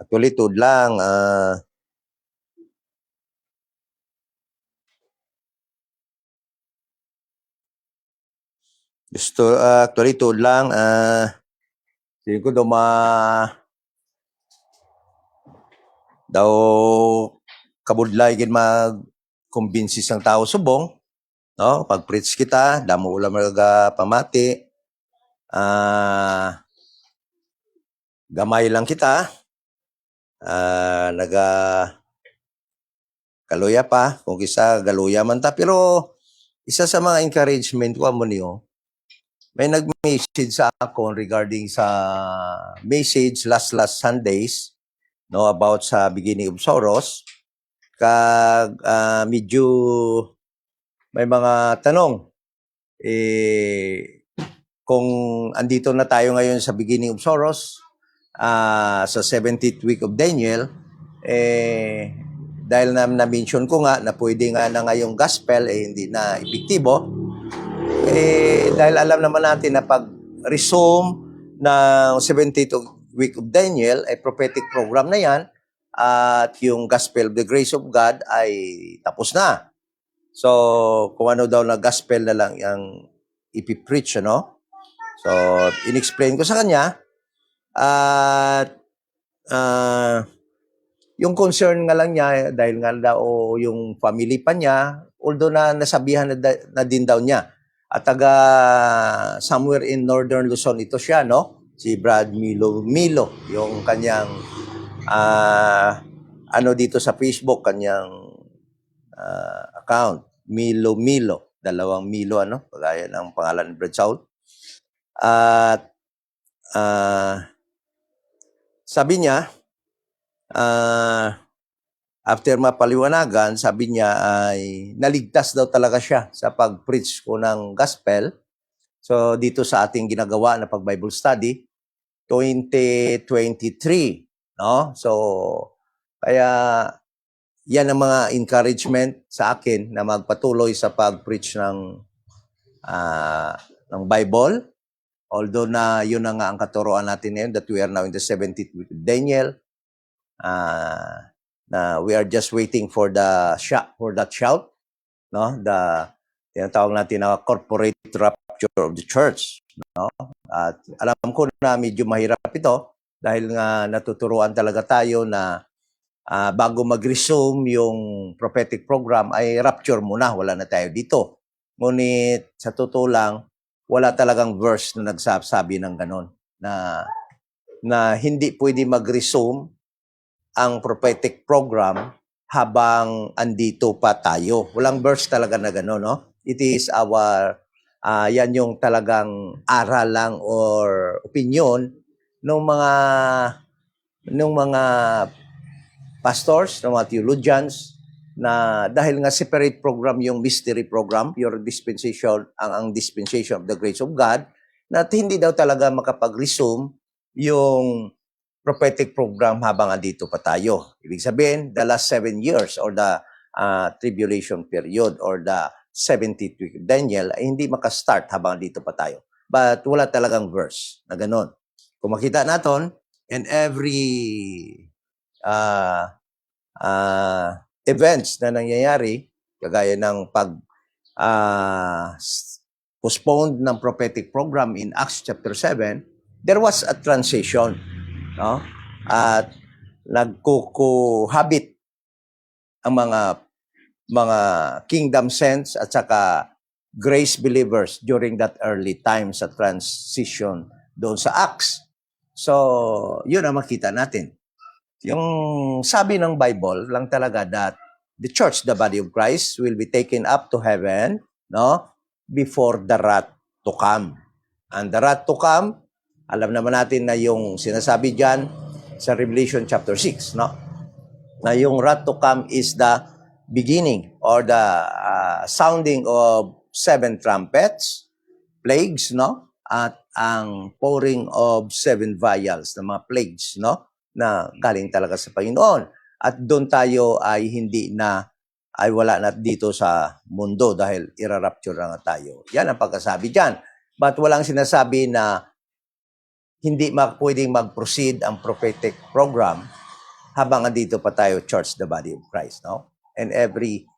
Actually, tuod lang. Actually, tuod lang. Tingin ko daw kabudlay gid mag-kumbinsis ang tao subong. No? Pag-preach kita, damo ulam mga pamati. Gamay lang kita. Kaluya pa. Kung kisa, galuya man ta. Pero isa sa mga encouragement ko mo niyo, may nag-message sa ako regarding sa message last Sundays, no, about sa beginning of sorrows. Medyo may mga tanong. Kung andito na tayo ngayon sa beginning of sorrows, sa 70th week of Daniel, dahil na-mention ko nga na pwede nga na ngayong gospel hindi na epektibo, dahil alam naman natin na pag-resume ng 70th week of Daniel, ay prophetic program na yan, at yung gospel of the grace of God ay tapos na. So, kung ano daw na gospel na lang yung ipipreach, ano? So, in-explain ko sa kanya, at yung concern nga lang niya, dahil nga daw yung family pa niya, although na nasabihan na din daw niya, at taga somewhere in Northern Luzon ito siya, no? Si Brad Milo, yung kanyang dito sa Facebook, kanyang account, Milo, dalawang Milo, kagaya ng pangalan ni Brad Saul. At sabi niya, after mapaliwanagan, sabi niya ay naligtas daw talaga siya sa pag-preach ko ng gospel. So, dito sa ating ginagawa na pag-Bible study, 2023, no? So, kaya yan ang mga encouragement sa akin na magpatuloy sa pag-preach ng Bible. Although na yun na nga ang katuroan natin ngayon, that we are now in the 70th week of Daniel, na we are just waiting for that shout, no? Tinatawag natin na corporate rapture of the church, no? At alam ko na medyo mahirap ito dahil nga natuturuan talaga tayo na bago mag-resume yung prophetic program ay rapture muna, wala na tayo dito. Ngunit sa totoo lang, wala talagang verse na nagsasabi ng ganon, na hindi pwede mag-resume ang prophetic program habang andito pa tayo. Walang verse talaga na gano'n, no? It is yan yung talagang aral lang or opinion ng mga pastors, ng mga theologians, na dahil nga separate program yung mystery program, your dispensation, ang dispensation of the grace of God, na hindi daw talaga makapag-resume yung prophetic program habang andito pa tayo. Ibig sabihin, the last 7 years or the tribulation period or the 70th week of Daniel ay hindi makastart habang andito pa tayo. But wala talagang verse na ganon. Kung makita natin, in every events na nangyayari, kagaya ng postponed ng prophetic program in Acts chapter 7, there was a transition, no? At nagkukuhabit ang mga kingdom saints at saka grace believers during that early time sa transition doon sa Acts. So, yun ang makita natin. Yung sabi ng Bible lang talaga that the church, the body of Christ, will be taken up to heaven, no, before the wrath to come. And the wrath to come, alam naman natin na yung sinasabi diyan sa Revelation chapter 6, no, na yung wrath to come is the beginning or the sounding of 7 trumpets, plagues, no, at ang pouring of 7 vials na mga plagues, no, na galing talaga sa Panginoon. At doon tayo ay wala na dito sa mundo dahil irarapture na nga tayo. Yan ang pagkasabi dyan. But walang sinasabi na hindi pwedeng mag-proceed ang prophetic program habang andito pa tayo, Church, the body of Christ, no? And every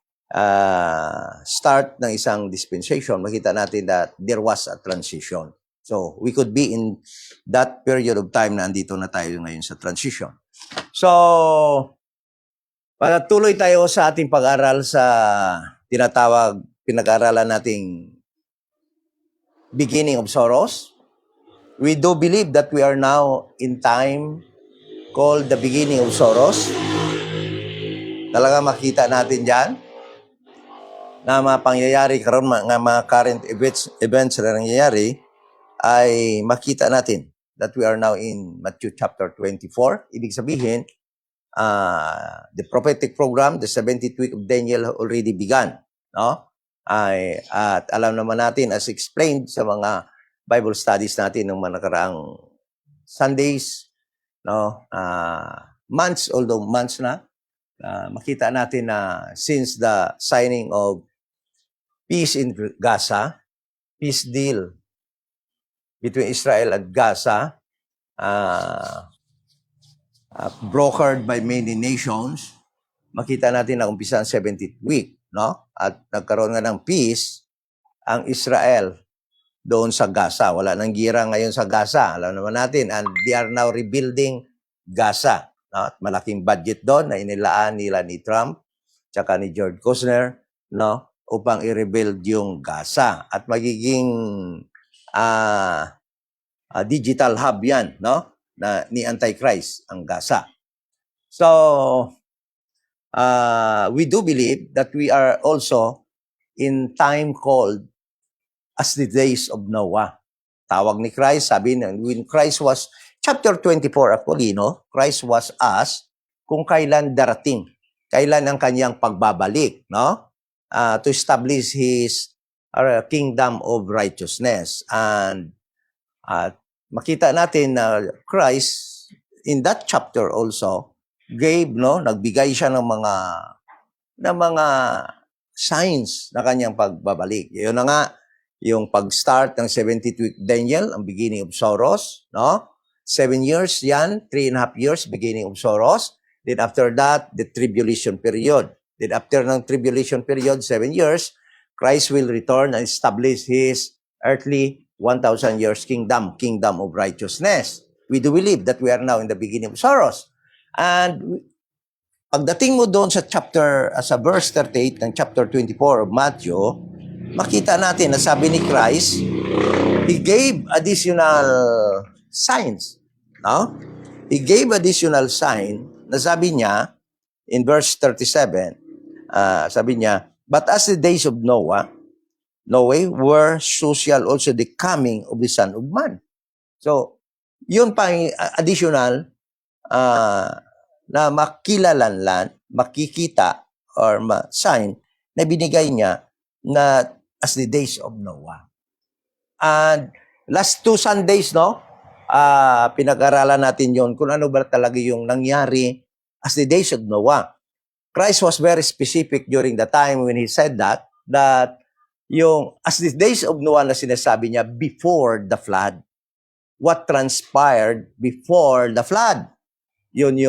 start ng isang dispensation, makita natin that there was a transition. So, we could be in that period of time na andito na tayo ngayon sa transition. So, patuloy tayo sa ating pag-aral sa pinag-aralan nating beginning of sorrows. We do believe that we are now in time called the beginning of sorrows. Talaga makita natin dyan na mga pangyayari karon, mga current events na nangyayari, ay makita natin that we are now in Matthew chapter 24. Ibig sabihin, the prophetic program, the 70th week of Daniel already began. No? At alam naman natin, as explained sa mga Bible studies natin ng mga nakaraang Sundays, no? Although months na, makita natin na since the signing of peace in Gaza, peace deal between Israel and Gaza, brokered by many nations, makita natin na umpisa ang 70th week, no? At nagkaroon nga ng peace ang Israel doon sa Gaza. Wala nang gira ngayon sa Gaza. Alam naman natin, and they are now rebuilding Gaza. No? At malaking budget doon na inilaan nila ni Trump tsaka ni George Kushner, no? Upang i-rebuild yung Gaza. At magiging digital hub yan, no? Na ni Antichrist ang Gaza. So, we do believe that we are also in time called as the days of Noah. Tawag ni Christ, sabi na, when Christ was, chapter 24 actually, no? Christ was asked kung kailan darating, kailan ang kanyang pagbabalik, no? To establish his kingdom of righteousness. And makita natin na Christ, in that chapter also, gave, no? Nagbigay siya ng mga signs na kanyang pagbabalik. Yun na nga, yung pag-start ng 70th week Daniel, ang beginning of sorrows, no? 7 years yan, 3.5 years, beginning of sorrows. Then after that, the tribulation period. Then after ng tribulation period, 7 years, Christ will return and establish His earthly 1,000 years kingdom of righteousness. We do believe that we are now in the beginning of sorrows. And pagdating mo doon sa chapter, sa verse 38 ng chapter 24 of Matthew, makita natin na sabi ni Christ, He gave additional signs. No? He gave additional sign na sabi niya, in verse 37, sabi niya, but as the days of Noah, were so shall also the coming of the Son of Man. So, yun pa additional na makikita or sign na binigay niya na as the days of Noah. And last 2 Sundays, no? Pinag-aralan natin yon kung ano ba talaga yung nangyari as the days of Noah. Christ was very specific during the time when He said that yung as the days of Noah na sinasabi niya before the flood. What transpired before the flood? Yun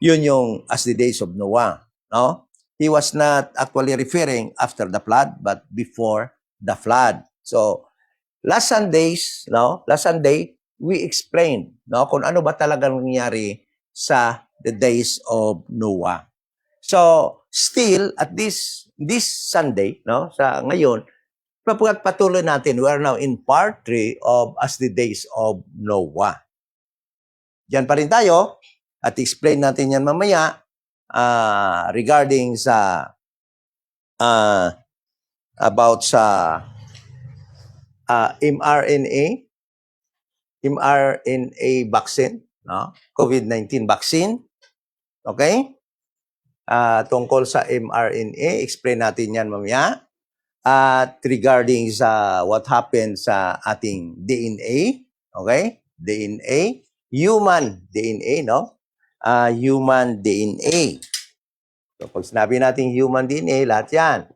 yung as the days of Noah, no? He was not actually referring after the flood, but before the flood. So, last Sunday, we explained, no, kung ano ba talagang nangyari sa the days of Noah. So, still, at this Sunday, no, sa ngayon, patuloy natin, we are now in part 3 of as the days of Noah. Diyan pa rin tayo, at explain natin yan mamaya, regarding sa about sa mRNA vaccine, no? COVID-19 vaccine. Okay? Tungkol sa mRNA, explain natin yan mamaya. At regarding sa what happened sa ating DNA, okay? DNA, human DNA, no? Human DNA. So, pag sinabi natin human DNA, lahat yan.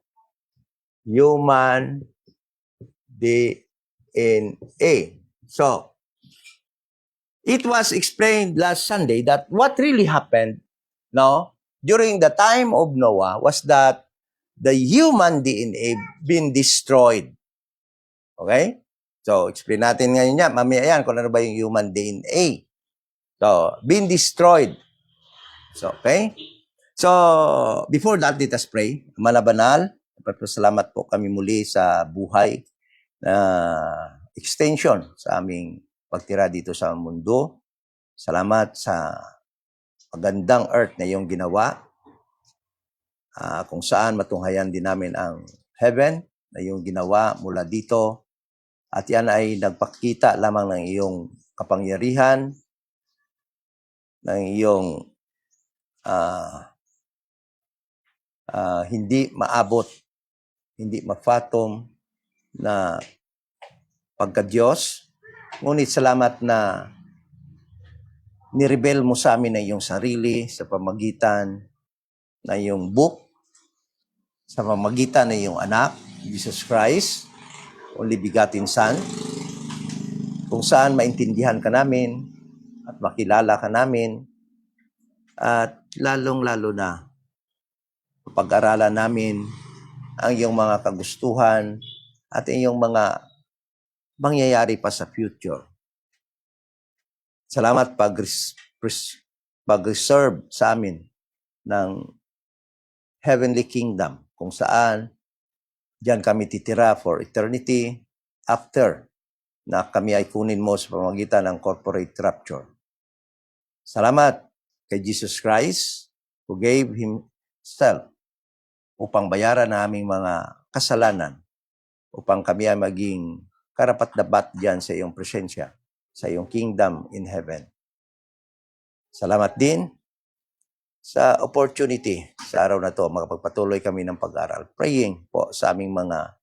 Human DNA. So, it was explained last Sunday that what really happened, no, during the time of Noah was that the human DNA been destroyed. Okay? So, explain natin ngayon yan. Mamaya yan kung ano ba yung human DNA. So, been destroyed. So, okay? So, before that, let us pray. Ama na banal, nagpapasalamat po kami muli sa buhay na extension sa aming pagtira dito sa mundo. Salamat sa magandang earth na iyong ginawa, kung saan matunghayan din namin ang heaven na iyong ginawa mula dito. At yan ay nagpakita lamang ng iyong kapangyarihan, ng iyong hindi maabot, hindi mafathom na pagka-Diyos. Ngunit salamat na nirebel mo sa amin na iyong sarili sa pamagitan na iyong book, sa pamagitan na iyong anak, Jesus Christ, only begotten Son, kung saan maintindihan ka namin at makilala ka namin at lalong-lalo na pag-aralan namin ang iyong mga kagustuhan at iyong mga mangyayari pa sa future. Salamat pag-reserve sa amin ng heavenly kingdom kung saan diyan kami titira for eternity after na kami ay kunin mo sa pamamagitan ng corporate rapture. Salamat kay Jesus Christ who gave Himself upang bayaran na aming mga kasalanan, upang kami ay maging karapat-dapat diyan sa iyong presensya, sa iyong kingdom in heaven. Salamat din sa opportunity sa araw na to, makapagpatuloy kami ng pag-aral. Praying po sa aming mga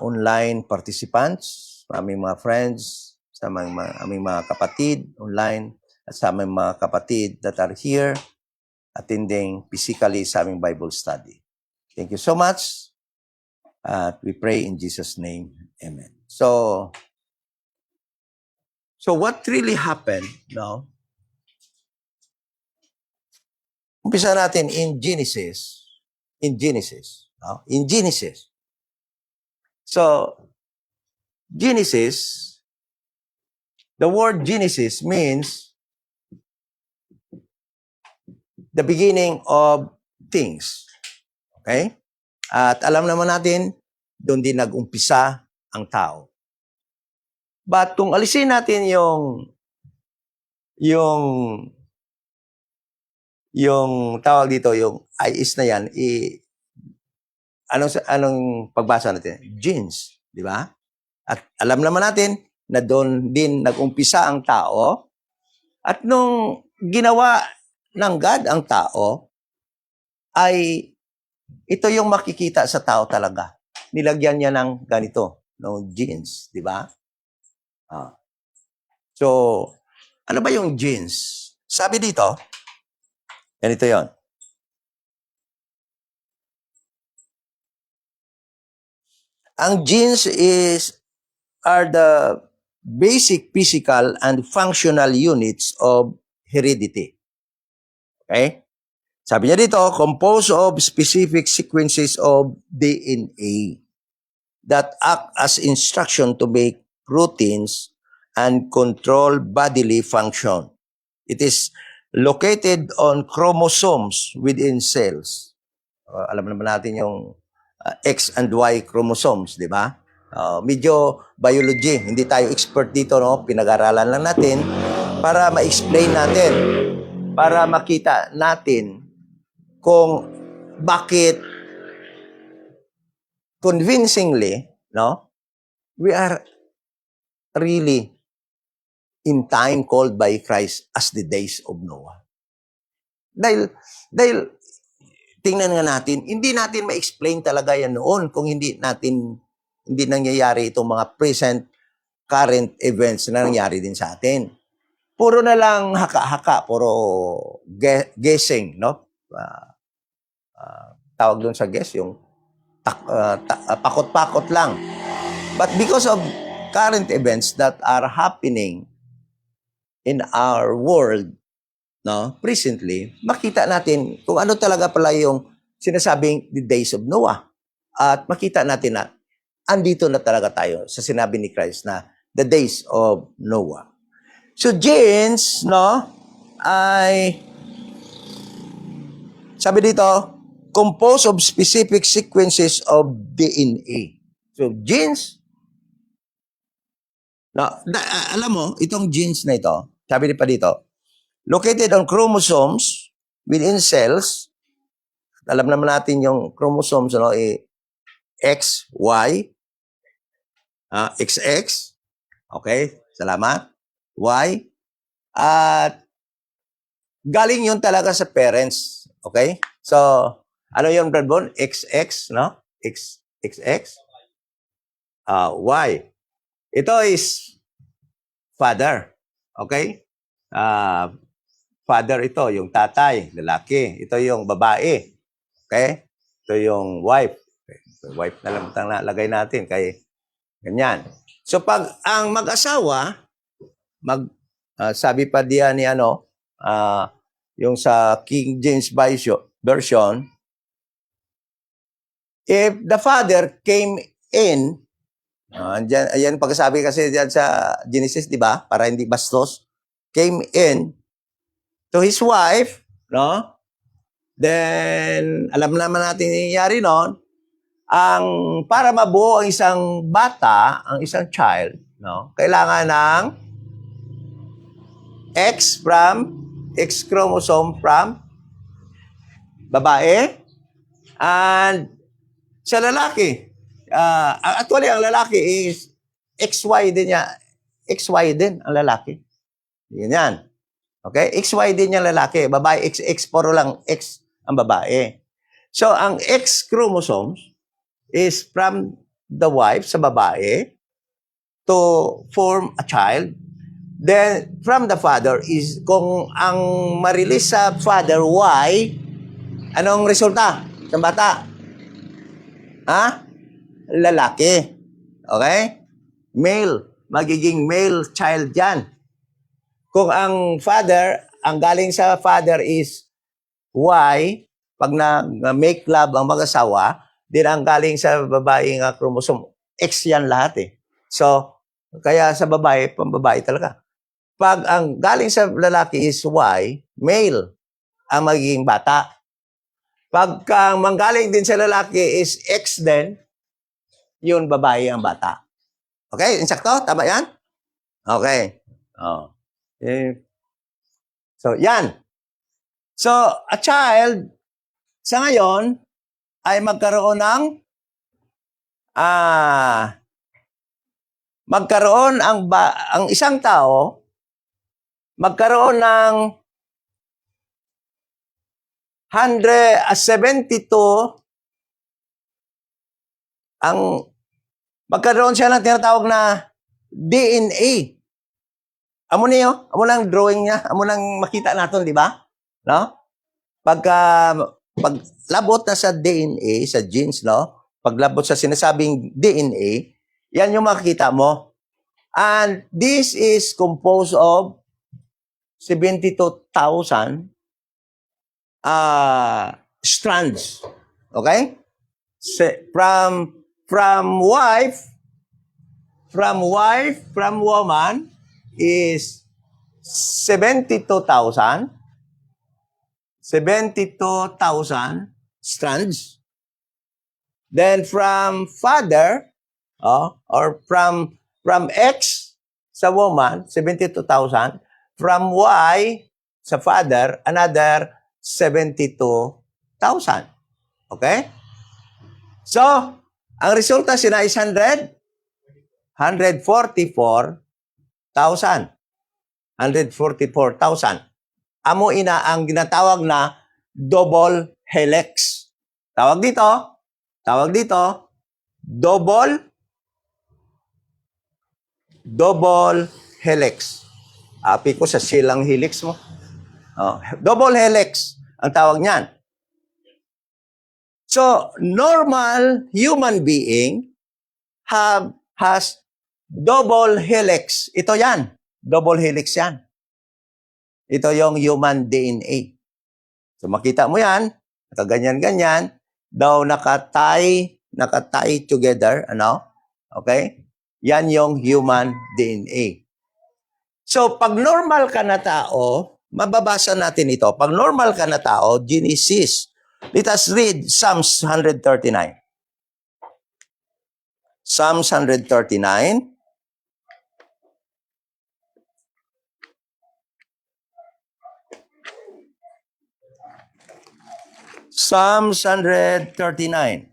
online participants, sa aming mga friends, sa aming mga kapatid online, at sa aming mga kapatid that are here attending physically sa aming Bible study. Thank you so much. We pray in Jesus' name. Amen. So what really happened now? Umpisa natin in Genesis. No? In Genesis. So, Genesis, the word Genesis means the beginning of things. Okay? At alam naman natin, doon din nag-umpisa ang tao. But kung alisin natin yung tawag dito, yung is na yan, anong pagbasa natin? Genes, di ba? At alam naman natin na doon din nag-umpisa ang tao. At nung ginawa ng God ang tao, ay ito yung makikita sa tao talaga. Nilagyan niya ng ganito, ng genes, di ba? So, ano ba yung genes? Sabi dito, ganito yon. Ang genes are the basic physical and functional units of heredity. Okay? Sabi niya dito, composed of specific sequences of DNA that act as instruction to make routines and control bodily function. It is located on chromosomes within cells. Alam naman natin yung X and Y chromosomes, di ba? Medyo biology, hindi tayo expert dito, no? Pinag-aralan lang natin para ma-explain natin, para makita natin kung bakit convincingly, no? We are really in time called by Christ as the days of Noah. Dahil tingnan nga natin, hindi natin ma-explain talaga yan noon kung hindi nangyayari itong mga present current events na nangyayari din sa atin. Puro na lang haka-haka, puro guessing, no? Tawag doon sa guess, yung pakot-pakot lang. But because of current events that are happening in our world, no, presently, makita natin kung ano talaga pala yung sinasabing the days of Noah. At makita natin na andito na talaga tayo sa sinabi ni Christ na the days of Noah. So genes, no, ay sabi dito, composed of specific sequences of DNA. So genes, no, alam mo, itong genes na ito, sabi pa dito, located on chromosomes within cells. Alam naman natin yung chromosomes, no, X, Y, XX, okay, salamat, Y, at galing yun talaga sa parents, okay? So, ano yung Bradbon? XX, no? XX, Y. Ito is father, okay? Father ito, yung tatay, lalaki. Ito yung babae, okay? Ito yung wife. Okay. So, wife na lang nalagay natin kay ganyan. So pag ang mag-asawa, sabi pa diyan ni yung sa King James Version, if the father came in, ayan pagkasabi kasi diyan sa Genesis, di ba? Para hindi bastos, came in to his wife, no? Then, alam naman natin nangyayari noon, para mabuo ang isang bata, ang isang child, no? Kailangan ng X chromosome from babae and sa lalaki. Actually, ang lalaki is XY din niya. XY din ang lalaki. Yan. Okay? XY din yung lalaki. Babae, XX, puro lang X ang babae. So, ang X chromosomes is from the wife sa babae to form a child. Then, from the father is, kung ang marilis sa father, Y, anong resulta sa bata? Lalaki. Okay? Male. Magiging male child yan. Kung ang father, ang galing sa father is Y, pag na-make love ang mag-asawa, din ang galing sa babaeng chromosome, X yan lahat eh. So, kaya sa babae, pambabae talaga. Pag ang galing sa lalaki is Y, male ang magiging bata. Pagka manggaling din sa lalaki is X din, yun babae ang bata. Okay? Insakto? Tama yan? Okay. Oh. So, yan. So, a child, sa ngayon, ay magkaroon ng ang isang tao magkaroon ng 172 magkaroon siya ng tinatawag na DNA. Amo niyo, amo lang drawing niya, amo lang makita natin, di ba? No? Paglabot na sa DNA, sa genes, no? Paglabot sa sinasabing DNA, yan yung makikita mo. And this is composed of 72,000 strands. Okay? From woman is 72,000 strands. Then from father, or from X sa woman, 72,000. From Y sa father, another 72,000. Okay? So, ang resulta sila is 144,000. Amo ina ang ginatawag na double helix. Tawag dito, double helix. Api ko sa silang helix mo. Double helix ang tawag niyan. So, normal human being has double helix. Ito yan. Double helix yan. Ito yung human DNA. So makita mo yan, nakaganyan-ganyan, daw nakatay together, ano? Okay? Yan yung human DNA. So pag normal ka na tao, mababasa natin ito. Pag normal ka na tao, Genesis. Let us read Psalms 139. Psalms 139. Psalms 139.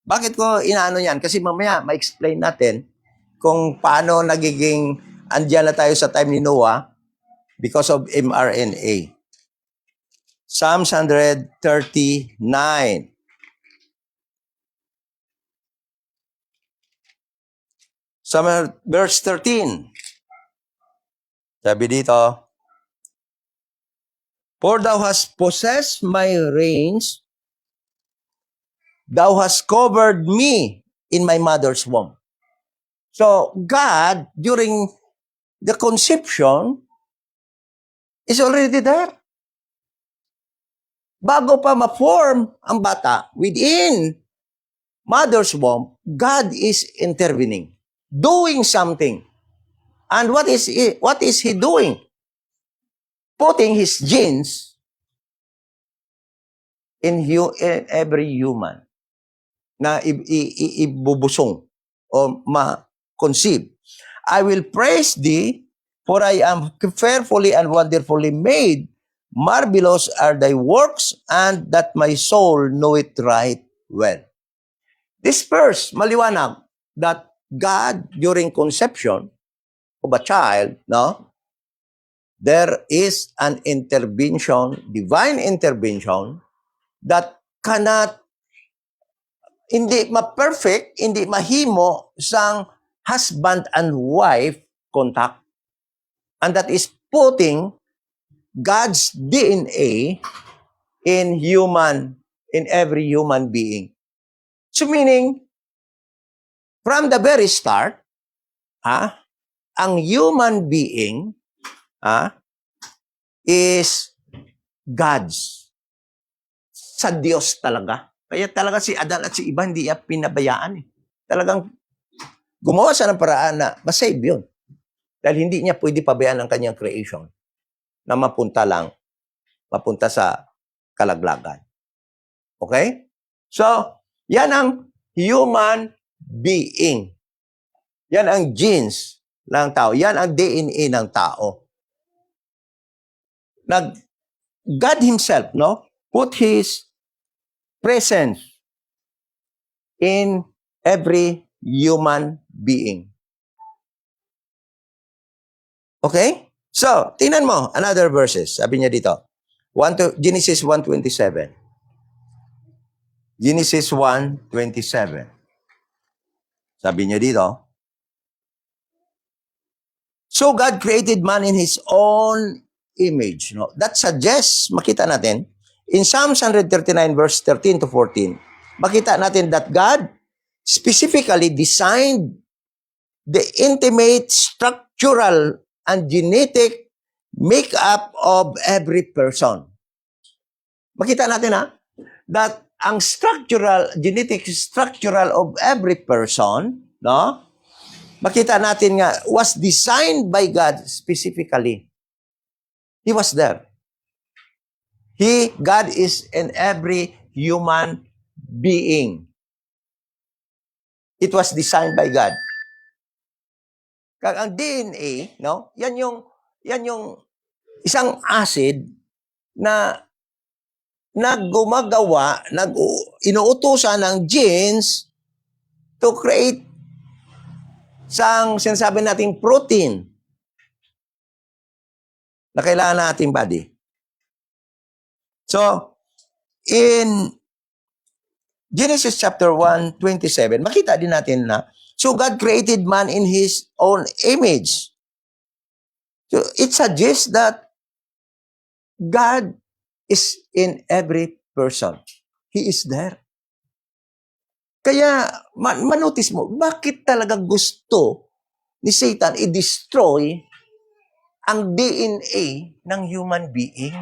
Bakit ko inaano yan? Kasi mamaya ma-explain natin kung paano nagiging andyan na tayo sa time ni Noah because of mRNA. Psalms 139. Verse 13. Sabi dito, for thou hast possessed my reins, thou hast covered me in my mother's womb. So, God, during the conception, is already there. Bago pa ma-form ang bata within mother's womb, God is intervening, doing something. And what is he doing? Putting his genes in every human na ibubusong o ma-conceive. I will praise thee, for I am fearfully and wonderfully made. Marvelous are thy works, and that my soul know it right well. This verse, maliwanag, that God, during conception of a child, no, there is an intervention, divine intervention, that cannot, hindi ma-perfect, hindi mahimo sang husband and wife contact. And that is putting God's DNA in every human being. So meaning, from the very start, ang human being is God's. Sa Diyos talaga. Kaya talaga si Adan at si Eva hindi niya pinabayaan. Talagang gumawa siya ng paraan na masave yun. Dahil hindi niya pwede pabayaan ang kanyang creation na mapunta sa kalaglagan. Okay? So, yan ang human being. Yan ang genes ng tao. Yan ang DNA ng tao. God Himself, no, put His presence in every human being. Okay? So, tingnan mo, another verses. Sabi niya dito, Genesis 1:27. Genesis 1:27. Sabi niya dito, so God created man in His own image. No? That suggests, makita natin, in Psalms 139 verse 13 to 14, makita natin that God specifically designed the intimate, structural, and genetic makeup of every person. Makita natin that ang genetic structural of every person, no? Makita natin nga, was designed by God specifically. He was there. God is in every human being. It was designed by God. Ang DNA, no? Yan yung isang acid na gumagawa, inuutusan ng genes to create sinasabi nating protein na kailangan nating body. So, in Genesis chapter 1:27, makita din natin na, so God created man in His own image. So, it suggests that God is in every person. He is there. Kaya, manotice mo, bakit talaga gusto ni Satan i-destroy ang DNA ng human being.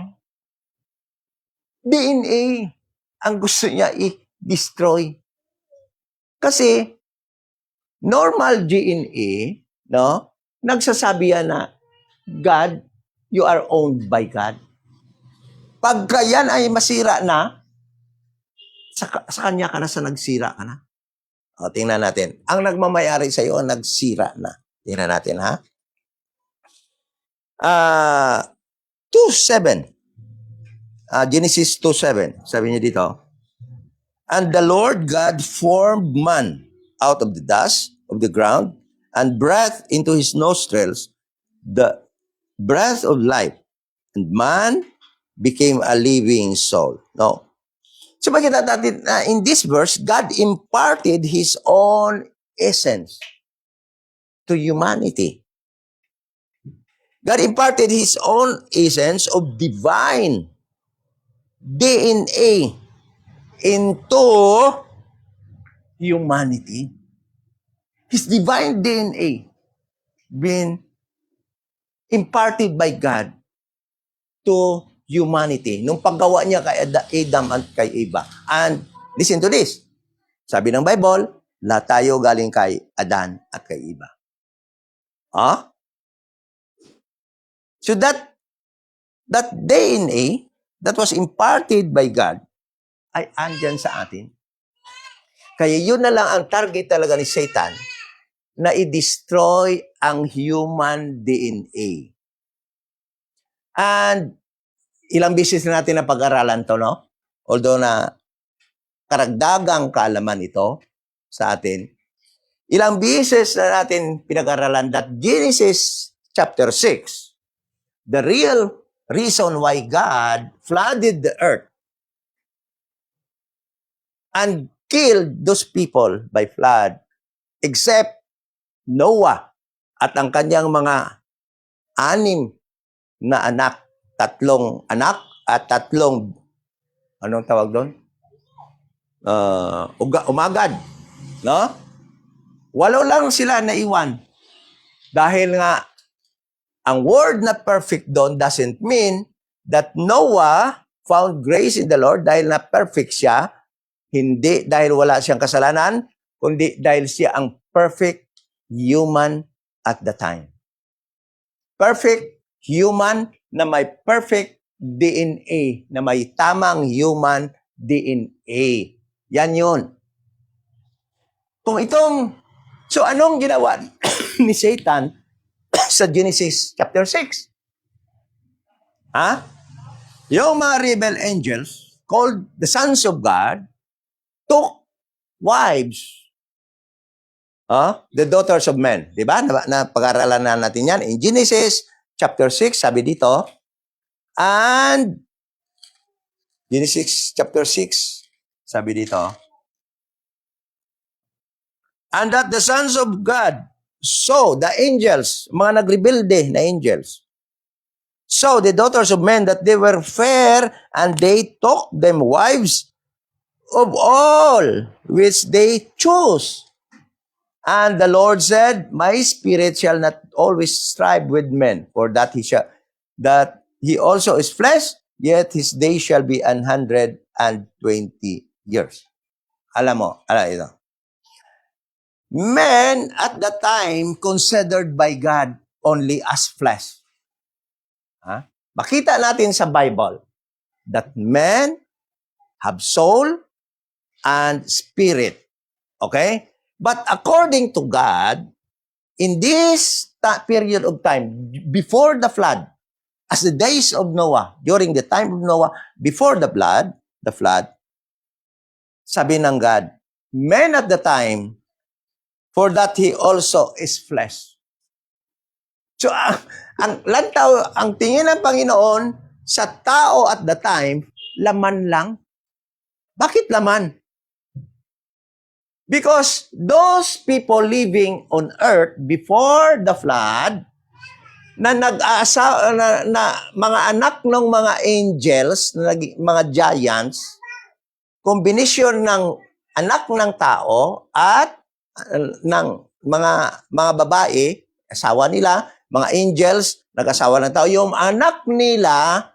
DNA ang gusto niya i-destroy. Kasi normal DNA, no? Nagsasabi yan na God, you are owned by God. Pagka yan ay masira na, sa kanya ka na, sa nagsira ka na. O, tingnan natin. Ang nagmamayari sa iyo, nagsira na. Tingnan natin, ha? 2:7. Genesis 2:7. Sabi niya dito, and the Lord God formed man out of the dust of the ground and breathed into his nostrils the breath of life. And man became a living soul. No? So makita natin in this verse, God imparted his own essence to humanity. God imparted his own essence of divine DNA into humanity. His divine DNA been imparted by God to humanity. Nung paggawa niya kay Adam at kay Eva. And listen to this. Sabi ng Bible, lahat tayo galing kay Adan at kay Eva. So that DNA that was imparted by God ay andyan sa atin. Kaya yun na lang ang target talaga ni Satan, na i-destroy ang human DNA. And ilang beses na natin na pag-aralan to, no? Although na karagdagang kaalaman ito sa atin, ilang beses na natin pinag-aralan that Genesis chapter 6, the real reason why God flooded the earth and killed those people by flood, except Noah at ang kanyang mga 6 na anak, 3 anak at 3, anong tawag doon? Umagad. No? 8 lang sila naiwan. Dahil nga, ang word na perfect doon doesn't mean that Noah found grace in the Lord dahil na perfect siya. Hindi dahil wala siyang kasalanan, kundi dahil siya ang perfect human at the time. Perfect human na may perfect DNA, na may tamang human DNA. Yan yun. So anong ginawa ni Satan sa Genesis chapter 6? Yung mga rebel angels called the sons of God took wives, the daughters of men. Diba? Napag-aralan na natin yan. In Genesis chapter 6, sabi dito, and Genesis chapter 6, sabi dito, and that the sons of God saw the angels, mga nagrebelde na angels, saw the daughters of men that they were fair, and they took them wives of all which they chose. And the Lord said, my spirit shall not always strive with men, for that he also is flesh, yet his days shall be 120 years. Alam ito. Men at the time considered by God only as flesh. Makita natin sa Bible that men have soul and spirit. Okay? But according to God, in this period of time, before the flood, as the days of Noah, during the time of Noah, before the flood, sabi ng God, men at the time, for that he also is flesh. So, ang tingin ng Panginoon sa tao at the time, laman lang. Bakit laman? Because those people living on earth before the flood, na mga anak ng mga angels, mga giants, kombinasyon ng anak ng tao at ng mga babae, asawa nila, mga angels, nag-asawa ng tao. Yung anak nila,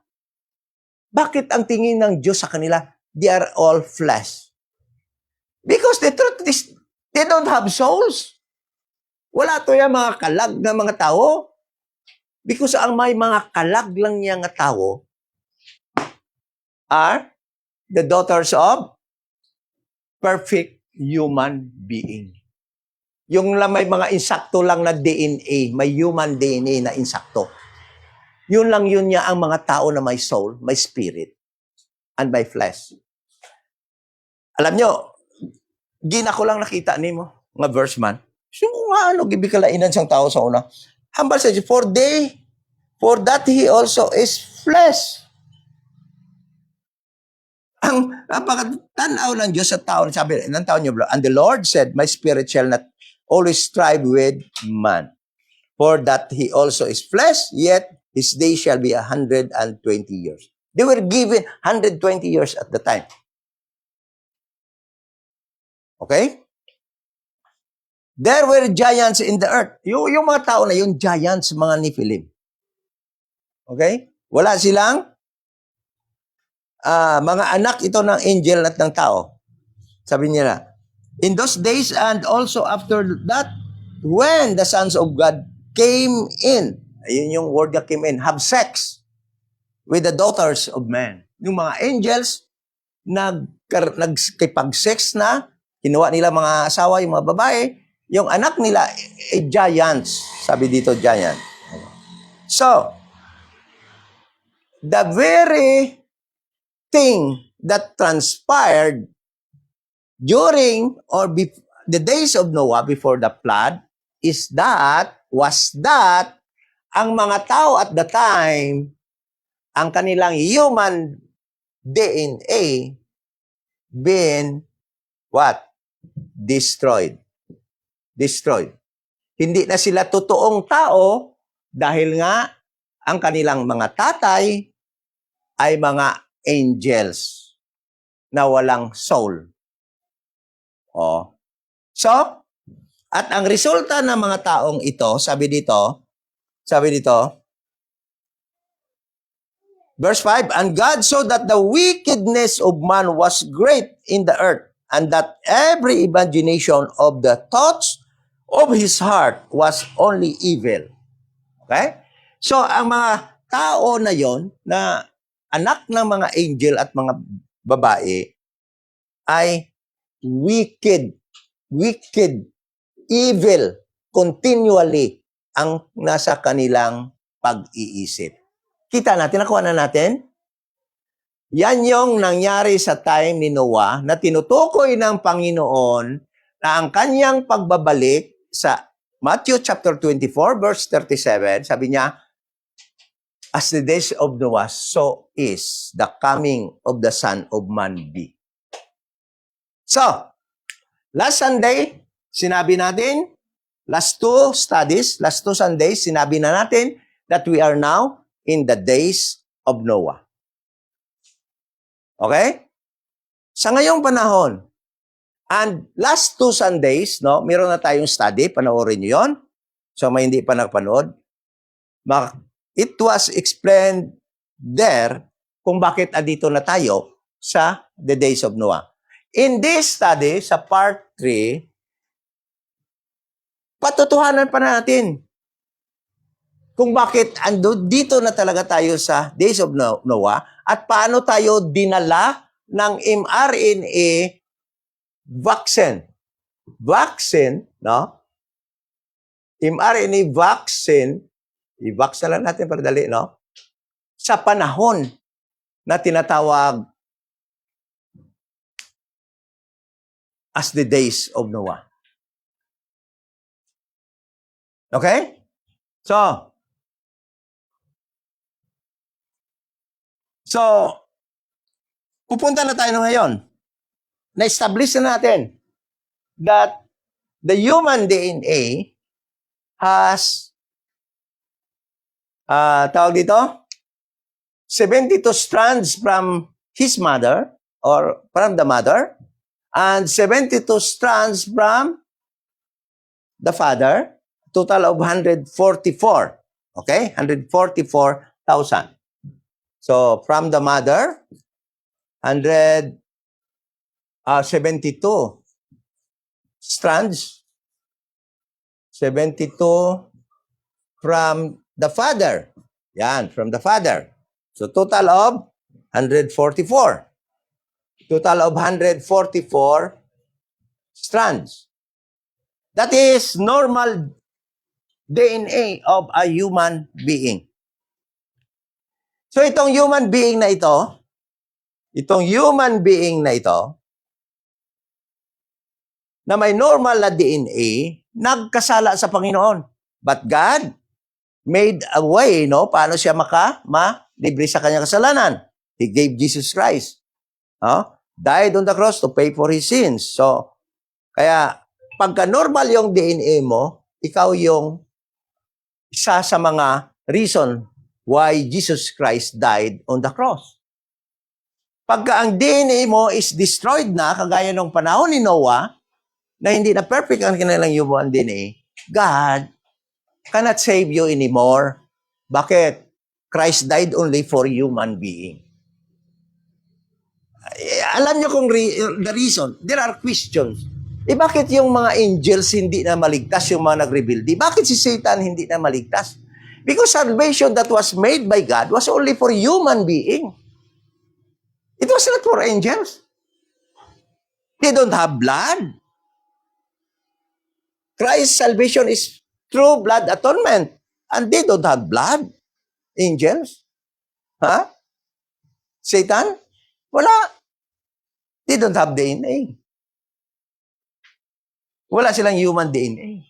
bakit ang tingin ng Diyos sa kanila? They are all flesh. Because the truth is, they don't have souls. Wala to yung mga kalag na mga tao. Because ang may mga kalag lang niya nga tao are the daughters of perfect human being. Yung may mga insakto lang na DNA, may human DNA na insakto. Yun lang yun niya ang mga tao na may soul, may spirit, and may flesh. Alam nyo, gina ko lang nakita ni mo, nga verse man. So, nga ano, gibikalainan siyang tao sa una. Hambal sa Diyos, for that he also is flesh. Ang pagkatanaw ng Diyos sa tao, sabi ng tao niyo, and the Lord said, my spirit shall not always strive with man. For that he also is flesh, yet his day shall be 120 years. They were given 120 years at the time. Okay? There were giants in the earth. Yung mga tao na yun, giants, mga Nephilim. Okay? Wala silang mga anak ito ng angel at ng tao. Sabi niya, in those days and also after that, when the sons of God came in, ayun yung word na came in, have sex with the daughters of men. Yung mga angels, nagkipag-sex na, kinuha nila mga asawa, yung mga babae, yung anak nila, giants. Sabi dito, giant. So, the very thing that transpired during or the days of Noah before the flood was that ang mga tao at the time, ang kanilang human DNA been what? Destroyed. Hindi na sila totoong tao dahil nga ang kanilang mga tatay ay mga angels na walang soul. So, at ang resulta ng mga taong ito, sabi dito, verse 5, and God saw that the wickedness of man was great in the earth, and that every imagination of the thoughts of his heart was only evil. Okay? So, ang mga tao na yon na anak ng mga angel at mga babae ay wicked, evil, continually ang nasa kanilang pag-iisip. Kita natin, nakuha na natin? Yan yung nangyari sa time ni Noah na tinutukoy ng Panginoon na ang kanyang pagbabalik sa Matthew chapter 24 verse 37, sabi niya, as the days of Noah, so is the coming of the Son of Man be. So, last Sunday, sinabi natin, last two Sundays, sinabi na natin that we are now in the days of Noah. Okay? Sa ngayong panahon, and last two Sundays, no, meron na tayong study, panoorin niyo yon. So, may hindi pa nakapanood. It was explained there kung bakit andito na tayo sa the days of Noah. In this study, sa part 3, patutuhanan pa natin kung bakit dito na talaga tayo sa days of Noah at paano tayo dinala ng mRNA vaccine. No? mRNA vaccine, i-vax na lang natin para dali, no? Sa panahon na tinatawag as the days of Noah. Okay? So, pupunta na tayo ngayon. Na-establish na natin that the human DNA has, tawag dito, 72 strands from his mother or from the mother and 72 strands from the father, total of 144. Okay? 144,000. So, from the mother, 172 strands. 72 from the father. Yan, from the father. So, total of 144. Total of 144 strands. That is normal DNA of a human being. So, itong human being na ito, na may normal na DNA, nagkasala sa Panginoon. But God made a way, no? Paano siya libre sa kanyang kasalanan? He gave Jesus Christ. Died on the cross to pay for his sins. So, kaya, pagka normal yung DNA mo, ikaw yung isa sa mga reason why Jesus Christ died on the cross. Pagka ang DNA mo is destroyed na, kagaya nung panahon ni Noah, na hindi na perfect ang kanilang human DNA, God cannot save you anymore. Bakit? Christ died only for human being. Alam niyo kung the reason, there are questions. Bakit yung mga angels hindi na maligtas, yung mga nag-rebelde? Bakit si Satan hindi na maligtas? Because salvation that was made by God was only for human being. It was not for angels. They don't have blood. Christ's salvation is through blood atonement. And they don't have blood. Angels. Satan? Wala. They don't have DNA. Wala silang human DNA.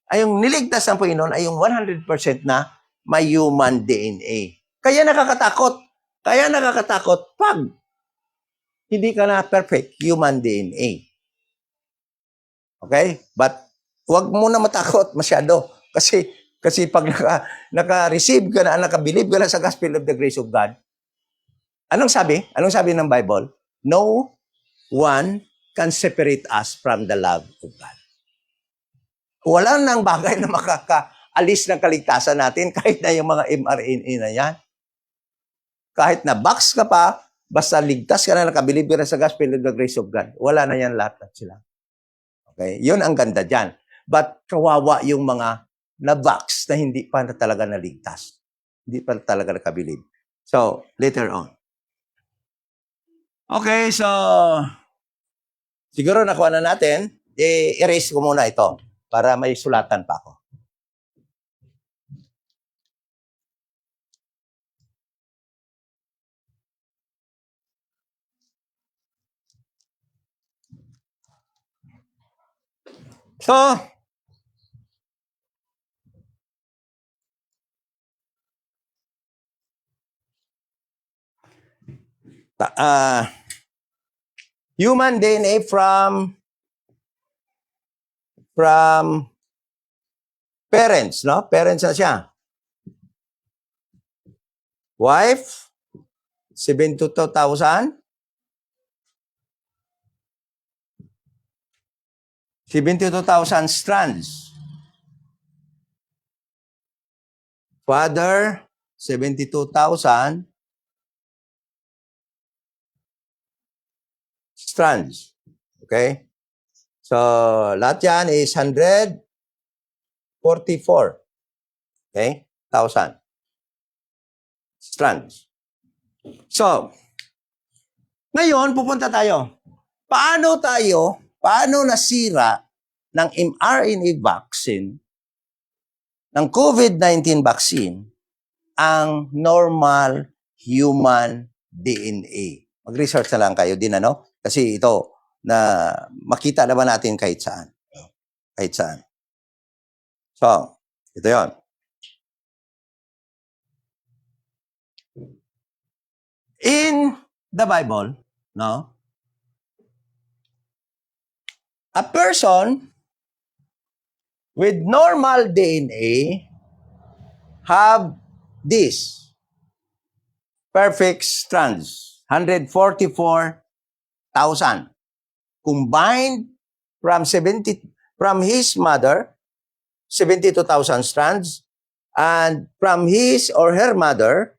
Ay yung niligtas ng Panginoon ay yung 100% na may human DNA. Kaya nakakatakot. Pag hindi ka na perfect human DNA. Okay? But huwag mo na matakot masyado. Kasi pag naka-receive ka na, naka-believe ka na sa gospel of the grace of God, anong sabi? Anong sabi ng Bible? No one can separate us from the love of God. Wala nang bagay na makakaalis ng kaligtasan natin kahit na yung mga mRNA na yan. Kahit na box ka pa, basta ligtas ka na, nakabilib ka na sa gospel of the grace of God. Wala na yan lahat sila. Okay? Yun ang ganda dyan. But kawawa yung mga na-box na hindi pa na talaga naligtas. Hindi pa talaga nakabilib. So, later on. Okay, so siguro nakuha na natin. I-erase ko muna ito para may sulatan pa ako. So, human DNA from parents, no? Parents na siya. Wife, 72,000. 72,000 strands. Father, 72,000 strands. Okay? So, lahat yan is 144. Okay? 1,000 strands. So, ngayon, pupunta tayo. Paano nasira ng mRNA vaccine, ng COVID-19 vaccine, ang normal human DNA? Mag-research na lang kayo din, ano? Kasi ito, na makita naman natin kahit saan. Kahit saan. So, ito yon. In the Bible, no? A person with normal DNA have this perfect strands, 144,000 combined from his mother, 72,000 strands, And from his or her mother,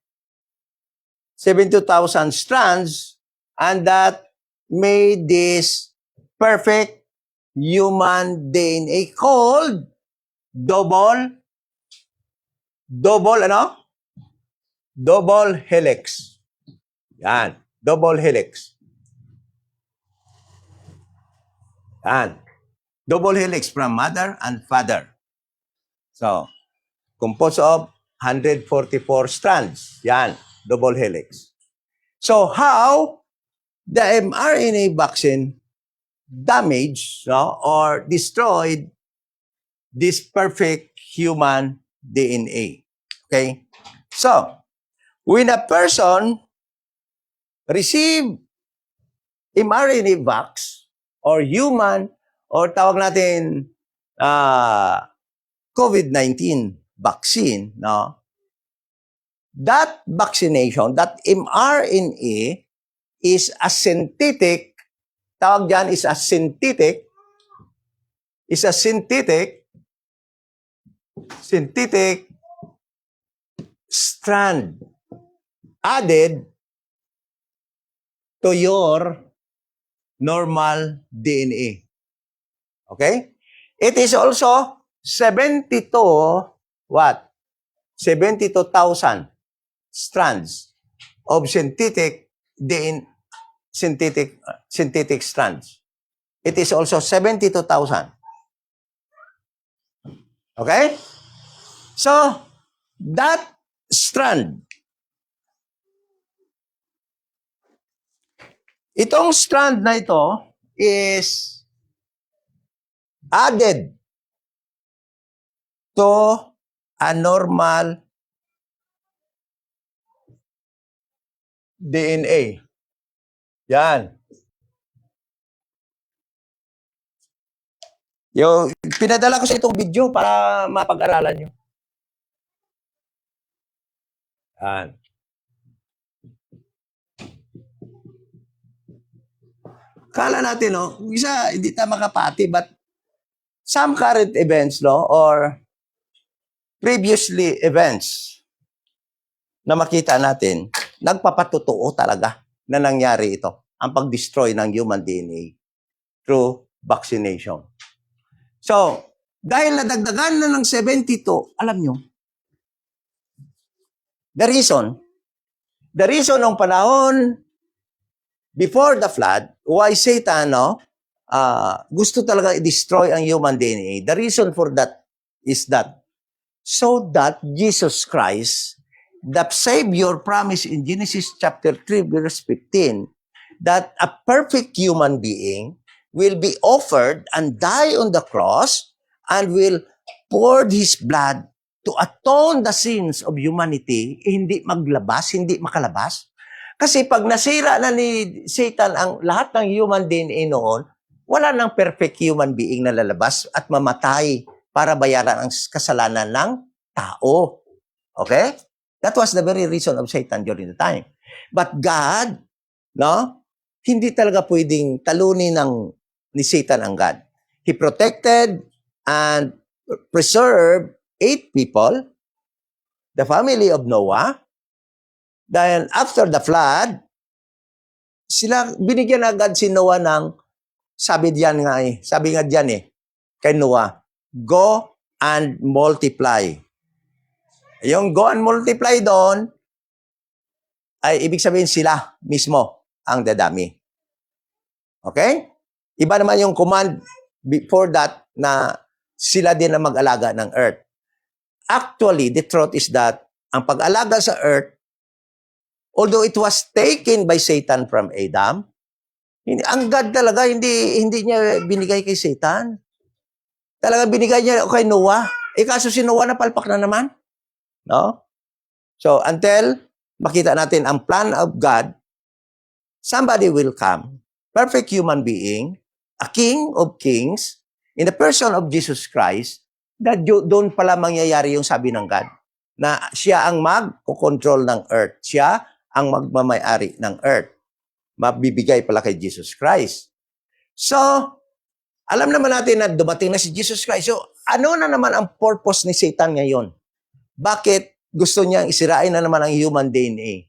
72,000 strands, and that made this perfect human DNA called double helix. Yan, double helix. Yan. Double helix from mother and father. So, composed of 144 strands. Yan, double helix. So, how the mRNA vaccine damaged or destroyed this perfect human DNA? Okay? So, when a person receive mRNA vax or human or tawag natin COVID-19 vaccine, no? That vaccination, that mRNA is a synthetic, tawag dyan is a synthetic strand added to your normal DNA. Okay? It is also 72,000 strands of synthetic strands. It is also 72,000. Okay? So, that strand, itong strand na ito is added to a normal DNA. Yan. Yung pinadala ko sa itong video para mapag-aralan nyo. Yan. Kala natin, no, isa, hindi tayo makapati, but some current events, no, or previously events na makita natin, nagpapatotoo talaga na nangyari ito, ang pag-destroy ng human DNA through vaccination. So, dahil nadagdagan na ng 72, alam nyo, the reason ng panahon before the flood, why Satan, gusto talaga i-destroy ang human DNA. The reason for that is that so that Jesus Christ, the Savior, promised in Genesis chapter 3, verse 15, that a perfect human being will be offered and die on the cross and will pour his blood to atone the sins of humanity, hindi maglabas, hindi makalabas. Kasi pag nasira na ni Satan ang lahat ng human DNA noon, wala nang perfect human being na lalabas at mamatay para bayaran ang kasalanan ng tao. Okay? That was the very reason of Satan during the time. But God, no, hindi talaga pwedeng talunin ni Satan ang God. He protected and preserved 8 people, the family of Noah. Dahil after the flood, binigyan agad si Noah ng, sabi nga diyan kay Noah, go and multiply. Yung go and multiply doon, ay ibig sabihin sila mismo ang dadami. Okay? Iba naman yung command before that na sila din ang mag-alaga ng earth. Actually, the truth is that ang pag-alaga sa earth, although it was taken by Satan from Adam, ang God talaga, hindi niya binigay kay Satan. Talaga binigay niya kay Noah. Kaso si Noah napalpak na naman. No? So, until makita natin ang plan of God, somebody will come, perfect human being, a king of kings, in the person of Jesus Christ, that doon pala mangyayari yung sabi ng God, na siya ang mag-control ng earth. Siya ang magmamayari ng earth. Mabibigay pala kay Jesus Christ. So, alam naman natin na dumating na si Jesus Christ. So, ano na naman ang purpose ni Satan ngayon? Bakit gusto niyang isirain na naman ang human DNA?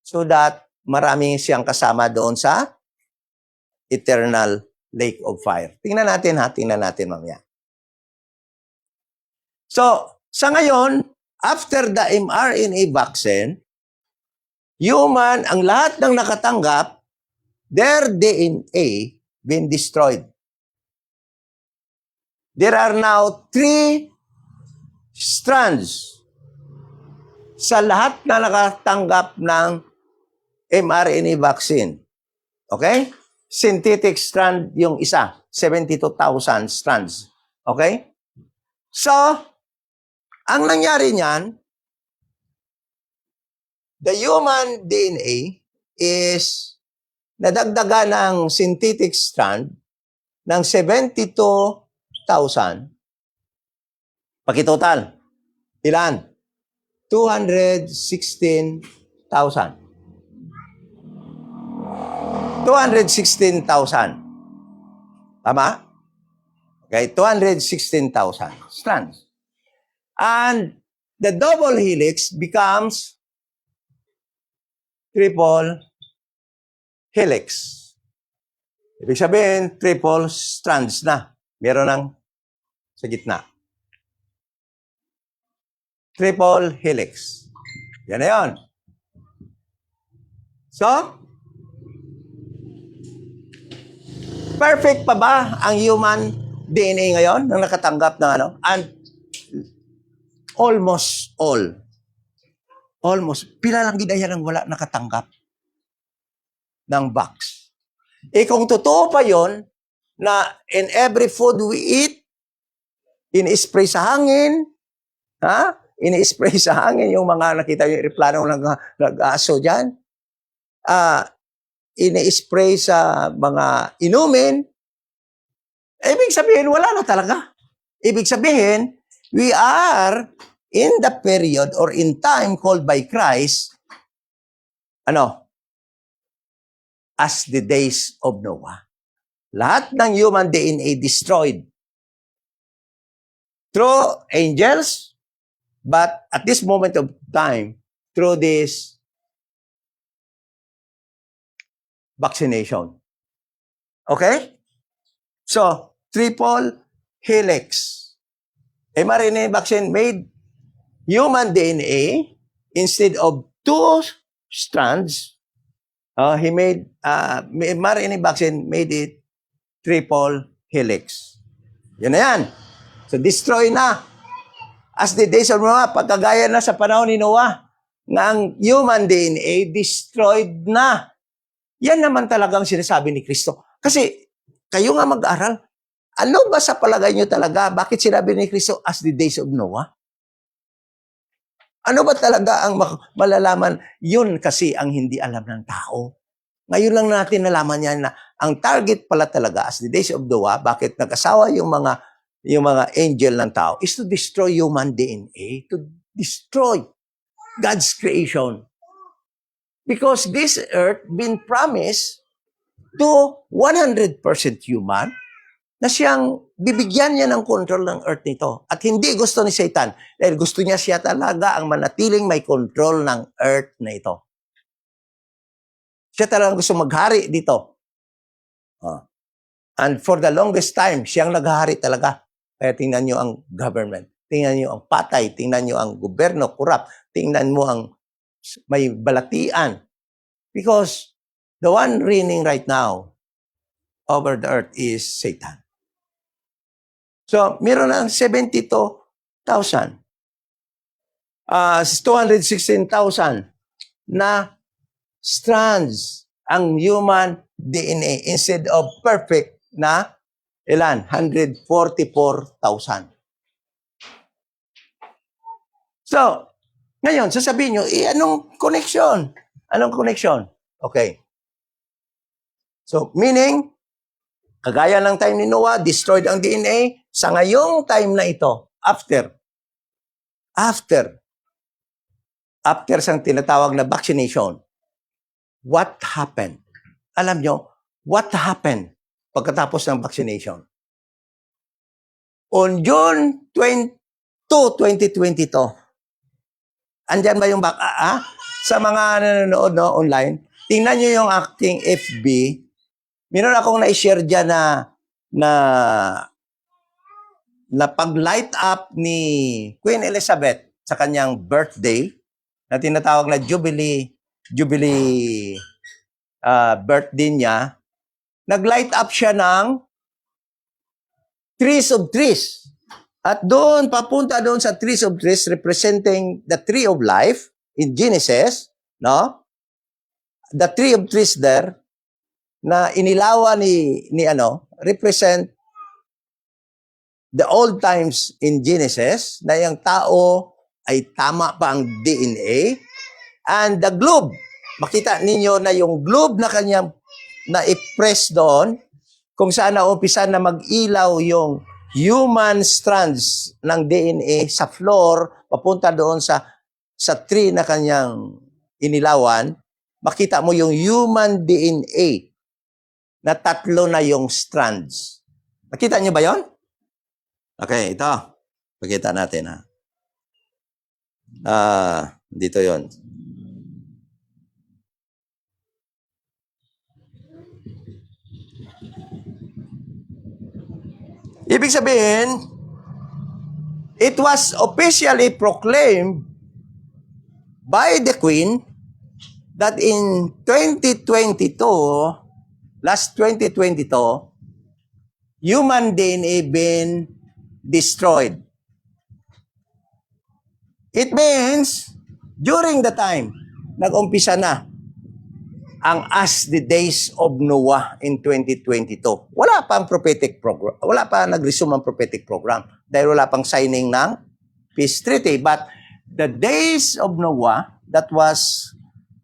So that marami siyang kasama doon sa eternal lake of fire. Tingnan natin mamaya. So, sa ngayon, after the mRNA vaccine, ang lahat ng nakatanggap, their DNA been destroyed. There are now 3 strands sa lahat na nakatanggap ng mRNA vaccine. Okay? Synthetic strand yung isa. 72,000 strands. Okay? So, ang nangyari niyan, the human DNA is nadagdaga ng synthetic strand ng 72,000. Pakitotal. Ilan? 216,000. 216,000. Tama? Okay, 216,000 strands. And the double helix becomes triple helix. Ibig sabihin, triple strands na. Meron ng sa gitna. Triple helix. Yan na yun. So, perfect pa ba ang human DNA ngayon nang nakatanggap ng ano? And almost all. Almost. Pila lang ginaya nang wala nakatanggap ng box. Eh kung totoo pa yon na in every food we eat, in-spray sa hangin, in-spray sa hangin yung mga nakita yung aeroplano nag-aso dyan, in-spray sa mga inumin, ibig sabihin, wala na talaga. Ibig sabihin, we are in the period or in time called by Christ, as the days of Noah. Lahat ng human DNA destroyed through angels, but at this moment of time, through this vaccination. Okay? So, triple helix. mRNA vaccine made human DNA instead of 2 strands. He made mRNA vaccine made it triple helix. Yan na yan. So, destroy na. As the days of Noah, pagkagaya na sa panahon ni Noah, na ang human DNA destroyed na. Yan naman talagang sinasabi ni Kristo. Kasi, kayo nga mag-aral, ano ba sa palagay nyo talaga? Bakit sinabi ni Kristo as the days of Noah? Ano ba talaga ang malalaman? Yun kasi ang hindi alam ng tao. Ngayon lang natin nalaman yan na ang target pala talaga as the days of Noah, bakit nag-asawa yung mga angel ng tao, is to destroy human DNA, to destroy God's creation. Because this earth been promised to 100% human, na siyang bibigyan niya ng control ng earth nito. At hindi gusto ni Satan, dahil gusto niya siya talaga ang manatiling may control ng earth na ito. Siya talaga gusto maghari dito. And for the longest time, siyang naghahari talaga. Kaya tingnan niyo ang government, tingnan niyo ang patay, tingnan niyo ang gobyerno, corrupt, tingnan mo ang may balatian. Because the one reigning right now over the earth is Satan. So, meron ng 72,000. 216,000 na strands ang human DNA instead of perfect na ilan? 144,000. So, ngayon, sasabihin nyo, anong connection? Anong connection? Okay. So, meaning, kagaya ng time ni Noah, destroyed ang DNA. Sa ngayong time na ito, after sang tinatawag na vaccination, what happened? Alam nyo, what happened pagkatapos ng vaccination? On June 22, 2022, Andyan ba yung back, sa mga nanonood no, online, tingnan nyo yung aking FB. Meron akong na-share dyan na, na pag-light up ni Queen Elizabeth sa kanyang birthday na tinatawag na Jubilee birthday niya. Nag-light up siya ng trees of trees. At doon, papunta doon sa trees of trees representing the tree of life in Genesis, no? The tree of trees there na inilawan ni represent the old times in Genesis na yung tao ay tama pa ang DNA and the globe. Makita ninyo na yung globe na kanyang na-press doon kung saan naumpisa na mag-ilaw yung human strands ng DNA sa floor papunta doon sa tree na kanyang inilawan, makita mo yung human DNA na tatlo na yung strands. Nakita niyo ba yon? Okay, ito. Pakita natin ha. Dito yon. Ibig sabihin, it was officially proclaimed by the Queen that in 2022, last 2022, human DNA been destroyed. It means, during the time, nag-umpisa na ang as the days of Noah in 2022. Wala pang prophetic program. Wala pa nag-resume ang prophetic program dahil wala pang signing ng peace treaty. But the days of Noah that was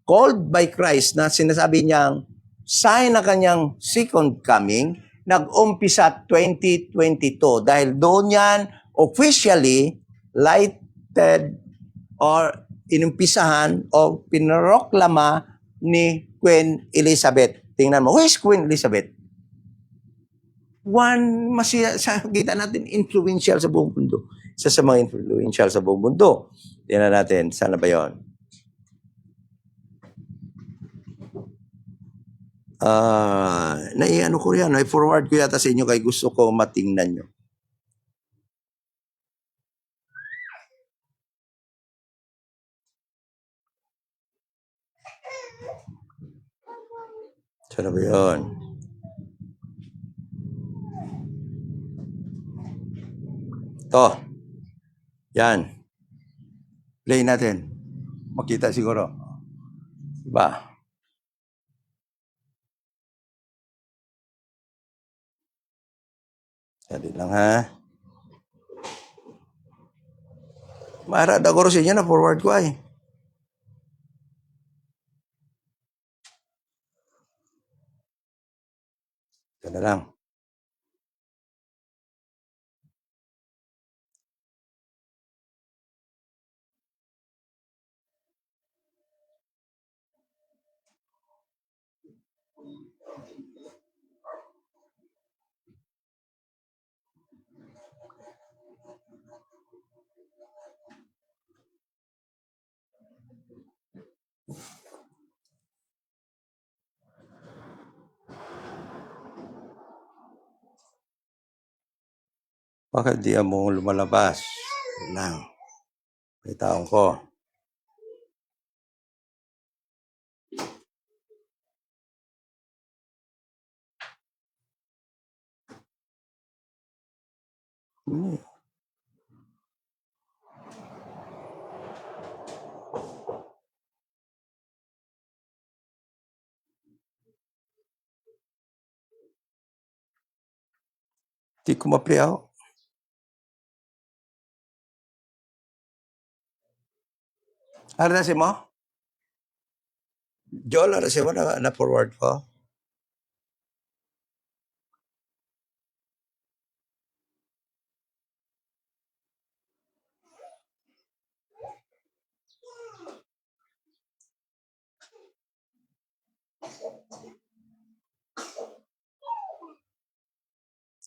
called by Christ na sinasabi niyang sign na kanyang second coming, nag-umpisa 2022 dahil doon yan officially lighted or inumpisahan o pinroklama ni Queen Elizabeth. Tingnan mo, who is Queen Elizabeth? One, kita natin, influential sa buong mundo. Isa sa mga influential sa buong mundo. Tingnan natin, sana ba yun? Naiano ko yan, i-forward ko yata sa inyo kay gusto ko matingnan nyo. Sana ba yun? Ito. Yan. Play natin. Makita siguro. Diba? Sali lang ha. Marad ako sa inyo na forward ko ay. Ito na lang. Bakit di mo lumalabas? Lang. May taong ko. Di ko ma-play ako. Aranasin mo? Joel, aranasin mo na forward ko?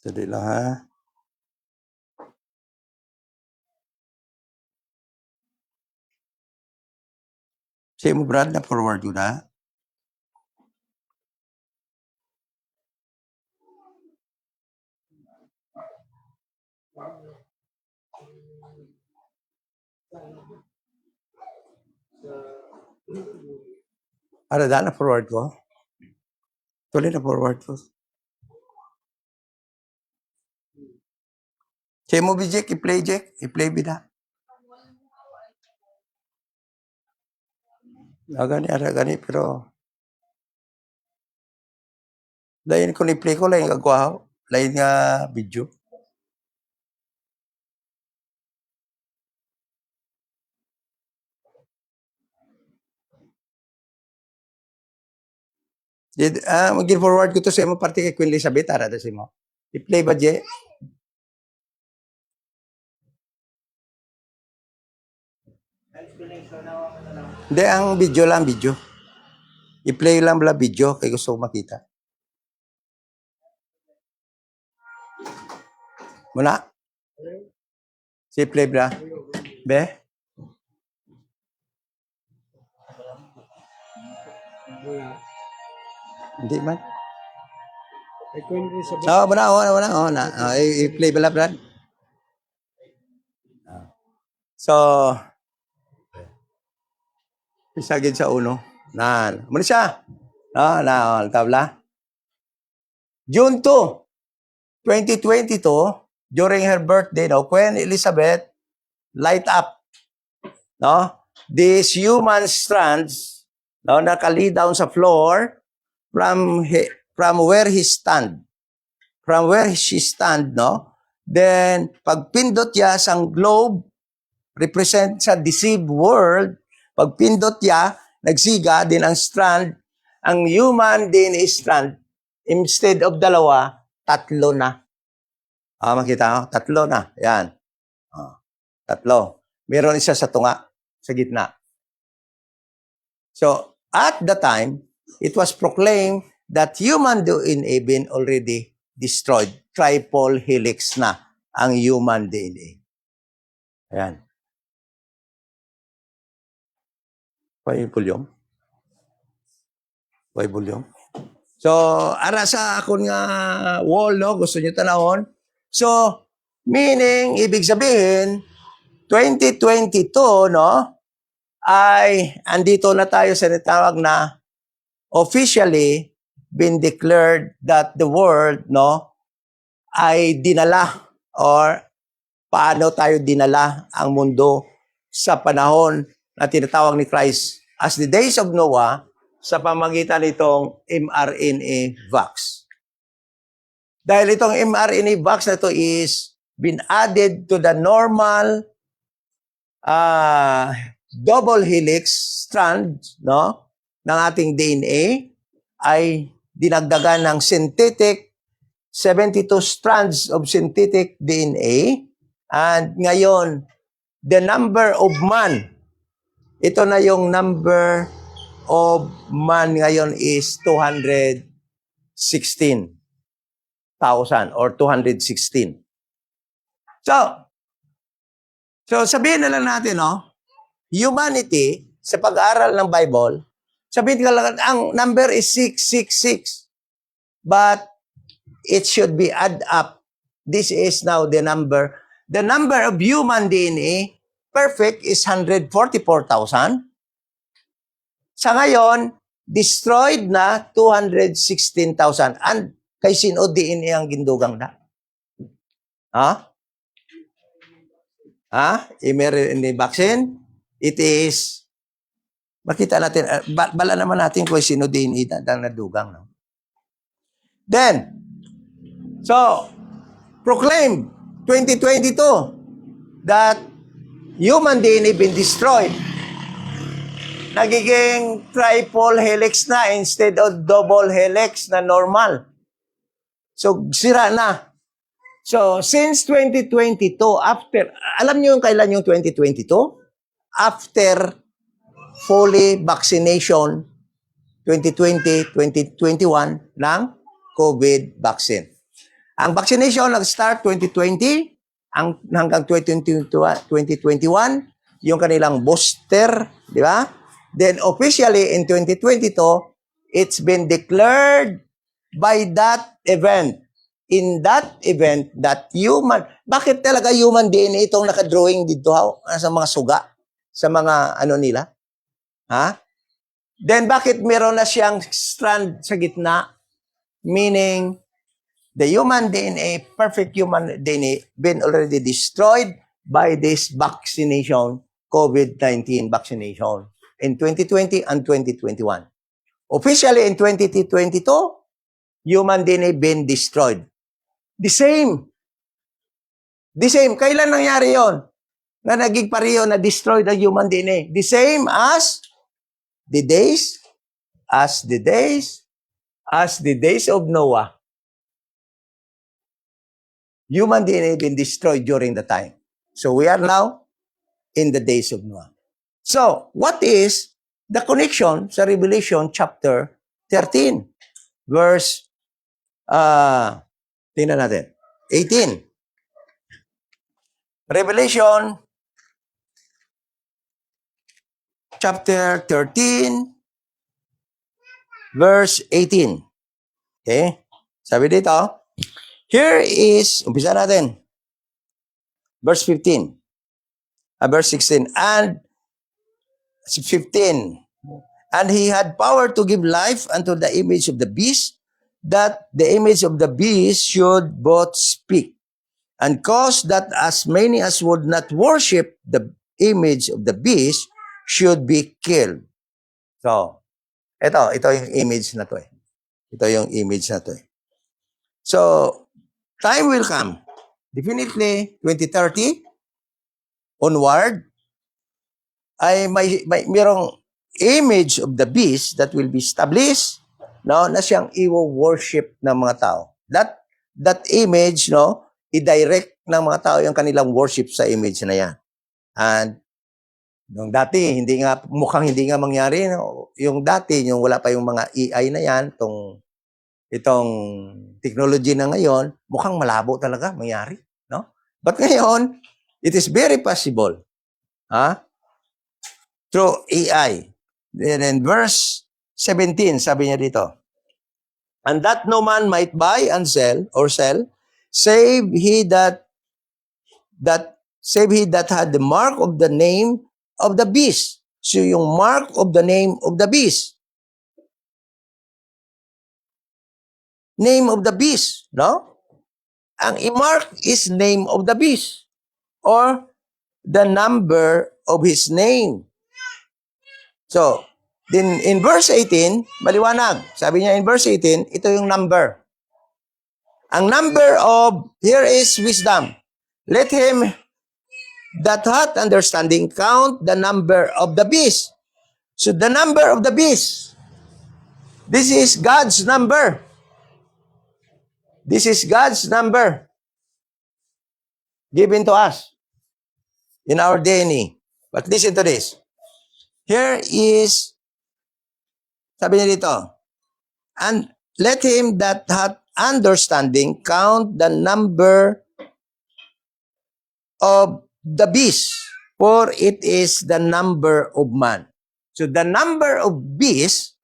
Dali lang ha. Say mo, Brad, na forward ko na. Ano na forward ko? Tuloy na forward ko. Say mo, Jack, i-play, Jack. I-play bida. Agani, pero lain ko ni-play ko, lain kagwaw. Lain nga video. Mag-forward ko to sa imo parte kay Queen Elizabeth, ara sa imo. I-play ba, Je? Hindi, ang video lang, video. I-play lang bala video, kay gusto ko makita. Muna? Si play bla? Be? Hindi man. Oo, muna. I-play bala, Brad. So, isagid sa uno. Muna siya. Tabla. June 2, 2022, during her birthday, Queen Elizabeth light up, these human strands, nakali down sa floor from where he stand. From where she stand, then pagpindot niya sang globe, represent sa deceived world, pagpindot niya, nagsiga din ang strand, ang human din is strand, instead of dalawa, tatlo na. Makita ko? Tatlo na. Yan. Tatlo. Meron isa sa tunga, sa gitna. So, at the time, it was proclaimed that human DNA been already destroyed. Triple helix na ang human DNA. Ayan. Bible yung. So, ara sa akon nga wall, gusto nyo tanahon. So, meaning, ibig sabihin, 2022, ay andito na tayo sa natawag na officially been declared that the world, ay dinala or paano tayo dinala ang mundo sa panahon na tinatawag ni Christ as the days of Noah sa pamagitan nitong mRNA vax. Dahil itong mRNA vax na ito is been added to the normal double helix strand, ng ating DNA, ay dinagdagan ng synthetic 72 strands of synthetic DNA. And ngayon, the number of man, ito na yung number of man ngayon is 216,000 or 216. So sabihin na lang natin, humanity, sa pag-aaral ng Bible, sabihin ka lang, ang number is 666. But it should be add up. This is now the number. The number of human DNA, perfect, is 144,000. Sa ngayon, destroyed na 216,000. And kay sino DNA ang gindugang na? mRNA vaccine? It is, makita natin, bala naman natin kung sino DNA na nadugang. Then, so, proclaim 2022 that human DNA been destroyed. Nagiging triple helix na instead of double helix na normal. So, sira na. So, since 2022, after, alam niyo yung kailan yung 2022? After fully vaccination 2020, 2021 ng COVID vaccine. Ang vaccination nag-start 2020, hanggang 2021, yung kanilang booster, di ba? Then officially in 2022, it's been declared by that event. In that event, that human, bakit talaga human DNA itong nakadrawing dito sa mga suga? Sa mga ano nila? Ha? Then bakit meron na siyang strand sa gitna? Meaning, the human DNA, perfect human DNA, been already destroyed by this vaccination, COVID-19 vaccination in 2020 and 2021. Officially in 2022, human DNA been destroyed. The same. Kailan nangyari yon? Na naging pareho na destroyed ang human DNA. The same as the days of Noah. Human DNA been destroyed during the time. So we are now in the days of Noah. So, what is the connection sa Revelation chapter 13? Verse, tingnan natin, 18. Revelation chapter 13, verse 18. Okay? Sabi dito, here is, umpisa natin, verse 15. Verse 16. And 15. And he had power to give life unto the image of the beast, that the image of the beast should both speak, and cause that as many as would not worship the image of the beast should be killed. So, ito yung image na to eh. Ito yung image na to eh. So, time will come. Definitely, 2030, onward, ay mayroong image of the beast that will be established, no, na siyang i-worship ng mga tao. That image, no, i-direct ng mga tao yung kanilang worship sa image na yan. And nung dati, mukhang hindi nga mangyari, no? Yung dati, yung wala pa yung mga AI na yan, itong technology na ngayon, mukhang malabo talaga mangyari, no? But ngayon, it is very possible, through AI. Then in verse 17, sabi niya dito, and that no man might buy and sell, save he that had the mark of the name of the beast. So yung mark of the name of the beast. Name of the beast, no? Ang i-mark is name of the beast or the number of his name. So, then in verse 18, maliwanag. Sabi niya in verse 18, ito yung number. Ang number of, here is wisdom. Let him that hath understanding count the number of the beast. So the number of the beast, this is God's number. This is God's number given to us in our DNA. But listen to this. Here is, sabi niya dito, and let him that hath understanding count the number of the beast, for it is the number of man. So the number of beast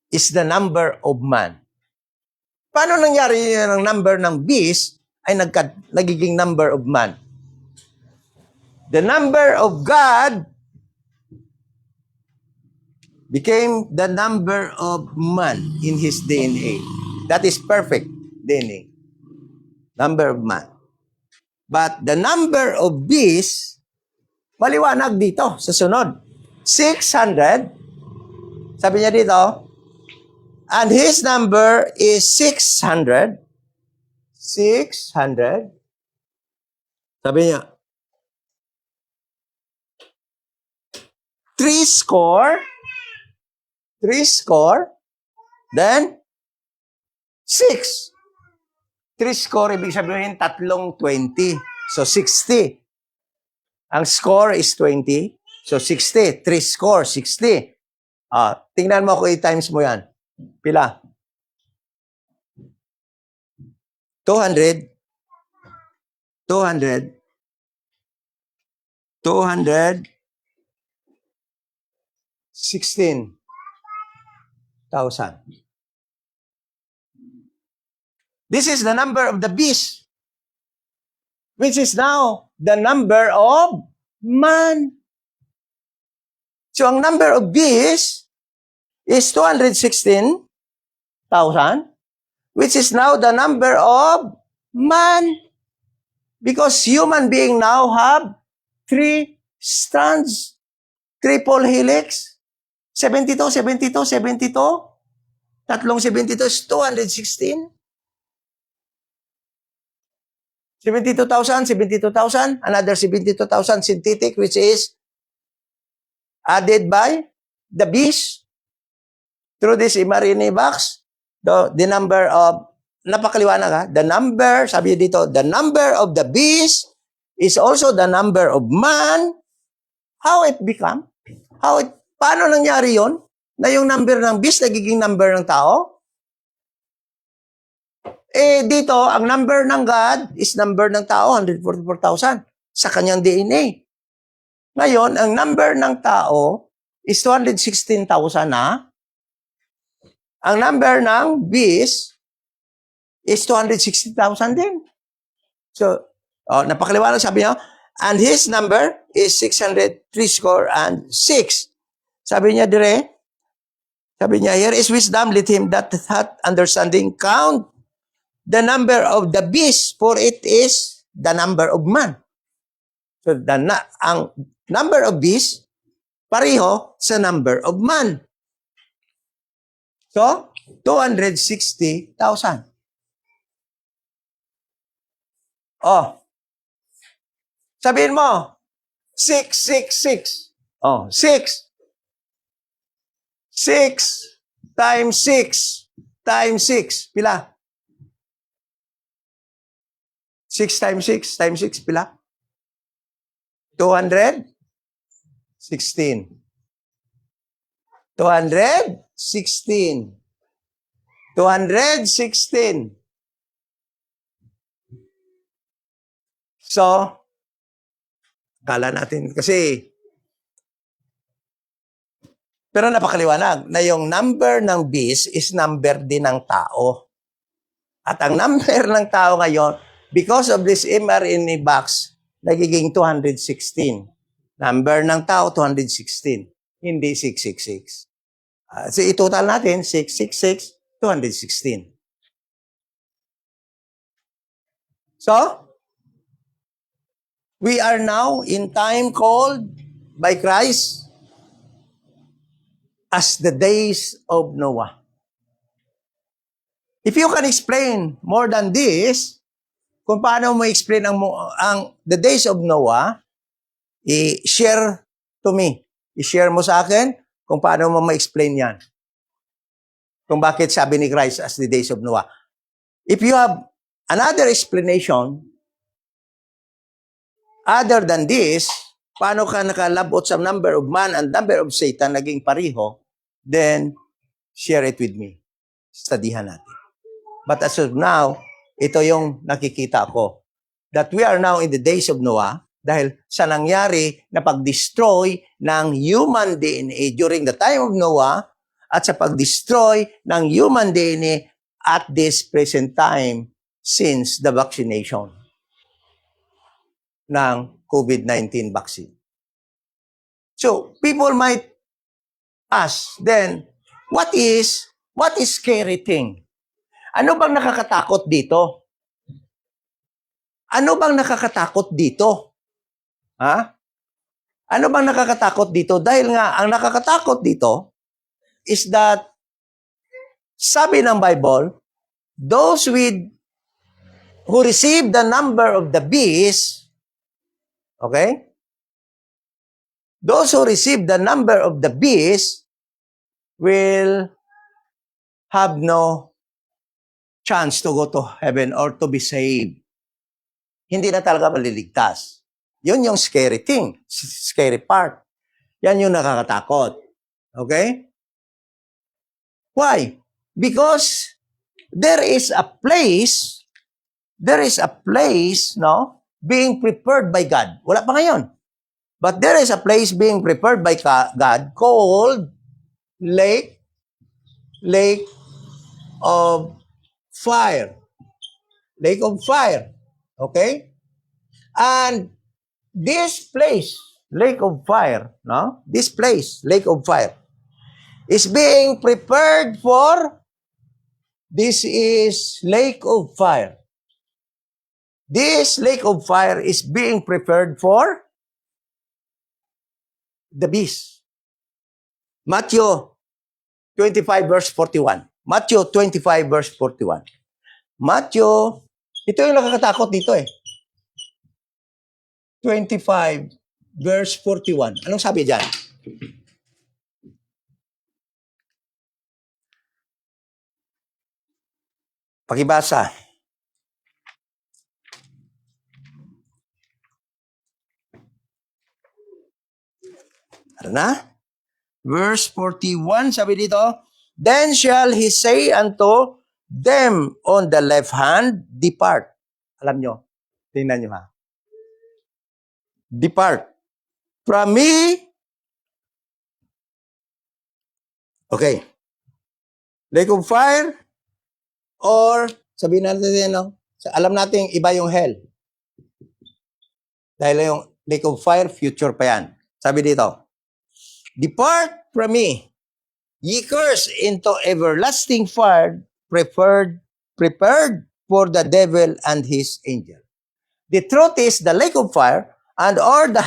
is the number of man. Paano nangyari ang number ng beast ay nagiging number of man? The number of God became the number of man in his DNA. That is perfect DNA. Number of man. But the number of beast, maliwanag dito sa sunod. 600. Sabi niya dito, and his number is 600. 600. Sabi niya, 3 score, then 6. 3 score, ibig sabihin, 320. So, 60. Ang score is 20. So, 60. 3 score, 60. Tingnan mo kung i-times mo yan. Pila? 200. 200. 200. 16,000. This is the number of the beast, which is now the number of man. So, ang number of beasts is 216,000, which is now the number of man. Because human being now have 3 strands, triple helix, 72, 72, 72, tatlong 72 is 216. 72,000, 72,000, another 72,000 synthetic, which is added by the beast through this mRNA box. The number of, napakaliwanag ha, the number, sabi dito, the number of the beast is also the number of man. How it become? Paano nangyari yon? Na yung number ng beast nagiging number ng tao? Dito, ang number ng God is number ng tao, 144,000 sa kanyang DNA. Ngayon, ang number ng tao is 216,000 na. Ang number ng beast is 260,000 din. So, napakaliwanag sabi niya, and his number is 603 score and 6. Sabi niya dire, sabi niya, here is wisdom, let him that hath understanding count the number of the beast, for it is the number of man. So, ang number of beast, pareho sa number of man. So, 260,000. Oh. Sabihin mo, 666. Oh, 6. 6 times 6 times 6. Pila? 6 times 6 times 6, pila? 216. 216. 216. So, kala natin kasi, pero napakaliwanag na yung number ng beast is number din ng tao. At ang number ng tao ngayon, because of this mRNA box, nagiging 216. Number ng tao, 216. Hindi 666. So, itotal natin, 666, 216. So, we are now in time called by Christ as the days of Noah. If you can explain more than this, kung paano mo explain ang the days of Noah, i-share to me. I-share mo sa akin kung paano mo ma-explain yan. Kung bakit sabi ni Christ as the days of Noah. If you have another explanation, other than this, paano ka nakalabot sa number of man and number of Satan naging pareho, then share it with me. Studihan natin. But as of now, ito yung nakikita ko. That we are now in the days of Noah dahil sa nangyari na pag-destroy ng human DNA during the time of Noah at sa pag-destroy ng human DNA at this present time since the vaccination ng COVID-19 vaccine. So, people might ask then, what is scary thing? Ano bang nakakatakot dito? Ano bang nakakatakot dito? Ha? Ano bang nakakatakot dito? Dahil nga, ang nakakatakot dito is that, sabi ng Bible, those who receive the number of the beast, okay? Those who receive the number of the beast will have no chance to go to heaven or to be saved. Hindi na talaga maliligtas. Yun yung scary thing, scary part. Yan yung nakakatakot. Okay? Why? Because there is a place, no, being prepared by God. Wala pa ngayon. But there is a place being prepared by God called lake of fire. Lake of fire. Okay? And this place, lake of fire, no? This place, lake of fire, is being prepared for, this is lake of fire. This lake of fire is being prepared for the beast. Matthew 25 verse 41. Matthew 25 verse 41. Matthew, ito yung nakakatakot dito eh. 25 verse 41. Anong sabi dyan? Pakibasa. Ano na? Verse 41, sabi dito, then shall he say unto them on the left hand, depart. Alam nyo, tingnan nyo ha. Depart from me. Okay. Lake of fire, or sabihin natin, no? Alam natin iba yung hell. Dahil yung lake of fire, future pa yan. Sabi dito, depart from me, ye cursed, into everlasting fire, prepared for the devil and his angel. The truth is, the lake of fire and or the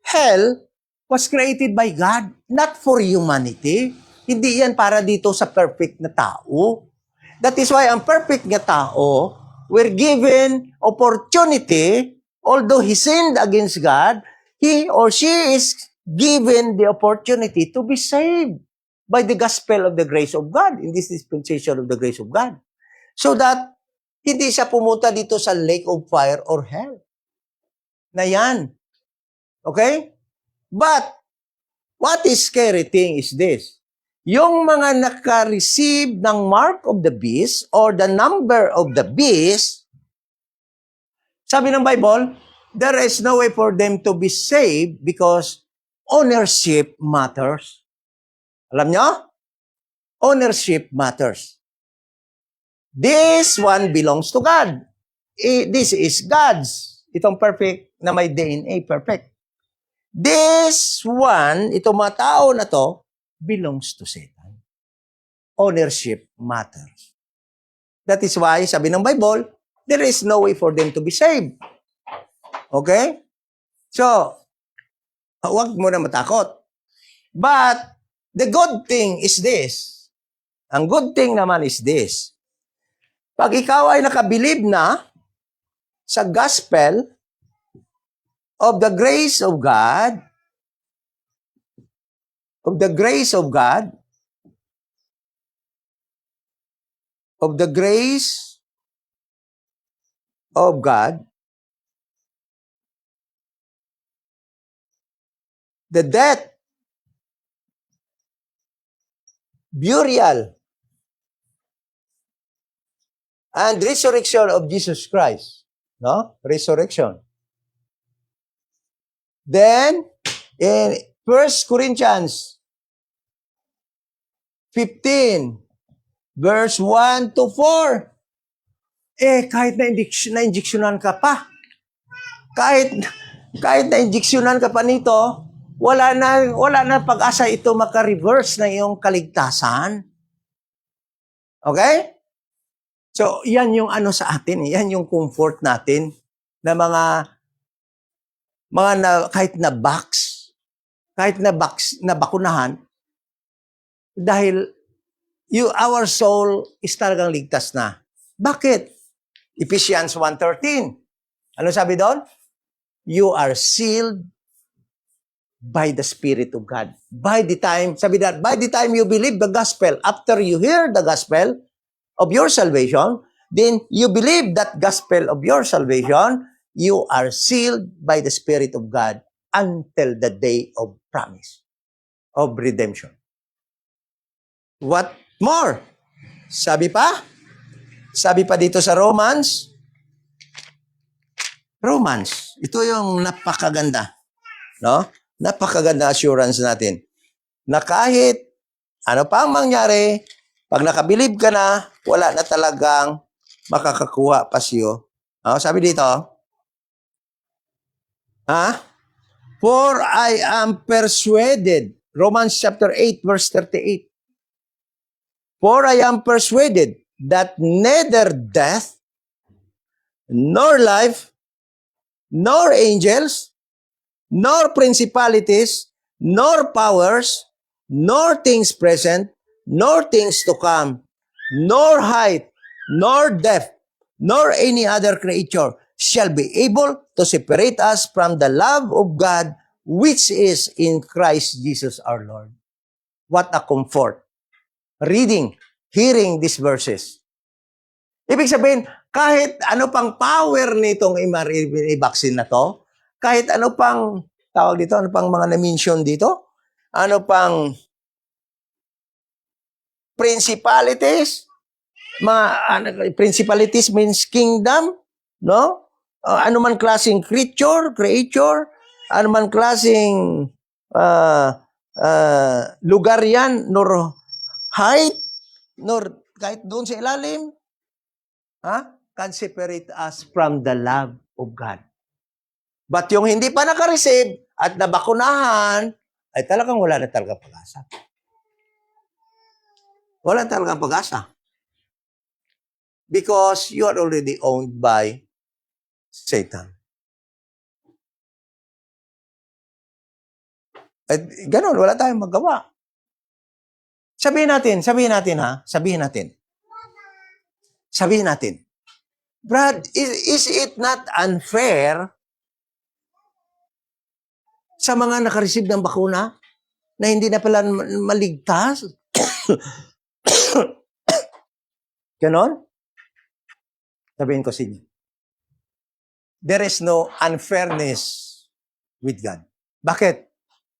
hell was created by God, not for humanity. Hindi yan para dito sa perfect na tao. That is why ang perfect na tao were given opportunity, although he sinned against God, he or she is given the opportunity to be saved by the gospel of the grace of God, in this dispensation of the grace of God. So that hindi siya pumunta dito sa lake of fire or hell. Na yan. Okay? But, what is scary thing is this. Yung mga naka-receive ng mark of the beast or the number of the beast, sabi ng Bible, there is no way for them to be saved because ownership matters. Alam nyo? Ownership matters. This one belongs to God. This is God's. Itong perfect na may DNA, perfect. This one, itong mga tao na to, belongs to Satan. Ownership matters. That is why, sabi ng Bible, there is no way for them to be saved. Okay? So, huwag mo na matakot. But, the good thing is this. Ang good thing naman is this. Pag ikaw ay nakabilib na sa gospel of the grace of God, of the grace of God, of the grace of God, the death, burial, and resurrection of Jesus Christ. No? Resurrection. Then, in 1 Corinthians 15, verse 1 to 4, kahit na-injeksyonan ka pa, kahit na-injeksyonan ka pa nito, wala na pag-asa ito maka-reverse na iyong kaligtasan. Okay? So, yan yung ano sa atin, yan yung comfort natin na mga kahit na bakunahan, dahil our soul is talagang ligtas na. Bakit? Ephesians 1:13. Ano sabi doon? You are sealed by the Spirit of God. By the time you believe the gospel, after you hear the gospel of your salvation, then you believe that gospel of your salvation, you are sealed by the Spirit of God until the day of promise, of redemption. What more? Sabi pa dito sa Romans, ito yung napakaganda. No? Napakaganda assurance natin na kahit ano pa ang mangyari, pag nakabilib ka na, wala na talagang makakakuha pa siyo. Sabi dito, for I am persuaded, Romans chapter 8, verse 38, for I am persuaded that neither death, nor life, nor angels, nor principalities, nor powers, nor things present, nor things to come, nor height, nor depth, nor any other creature shall be able to separate us from the love of God which is in Christ Jesus our Lord. What a comfort. Reading, hearing these verses. Ibig sabihin, kahit ano pang power nitong i-vaccine na to, kahit ano pang tawag dito, ano pang mga na-mention dito, ano pang principalities, principalities means kingdom, no? Ano man klaseng creature, ano man klaseng lugar yan, nor height, nor kahit doon sa ilalim, can separate us from the love of God. But yung hindi pa naka-receive at nabakunahan, ay talagang wala na talagang pag-asa. Wala talagang pag-asa. Because you are already owned by Satan. At ganun, wala tayong magawa. Sabihin natin, Brad, is it not unfair sa mga nakareceive ng bakuna na hindi na pala maligtas? Ganon? Sabihin ko sa inyo, there is no unfairness with God. Bakit?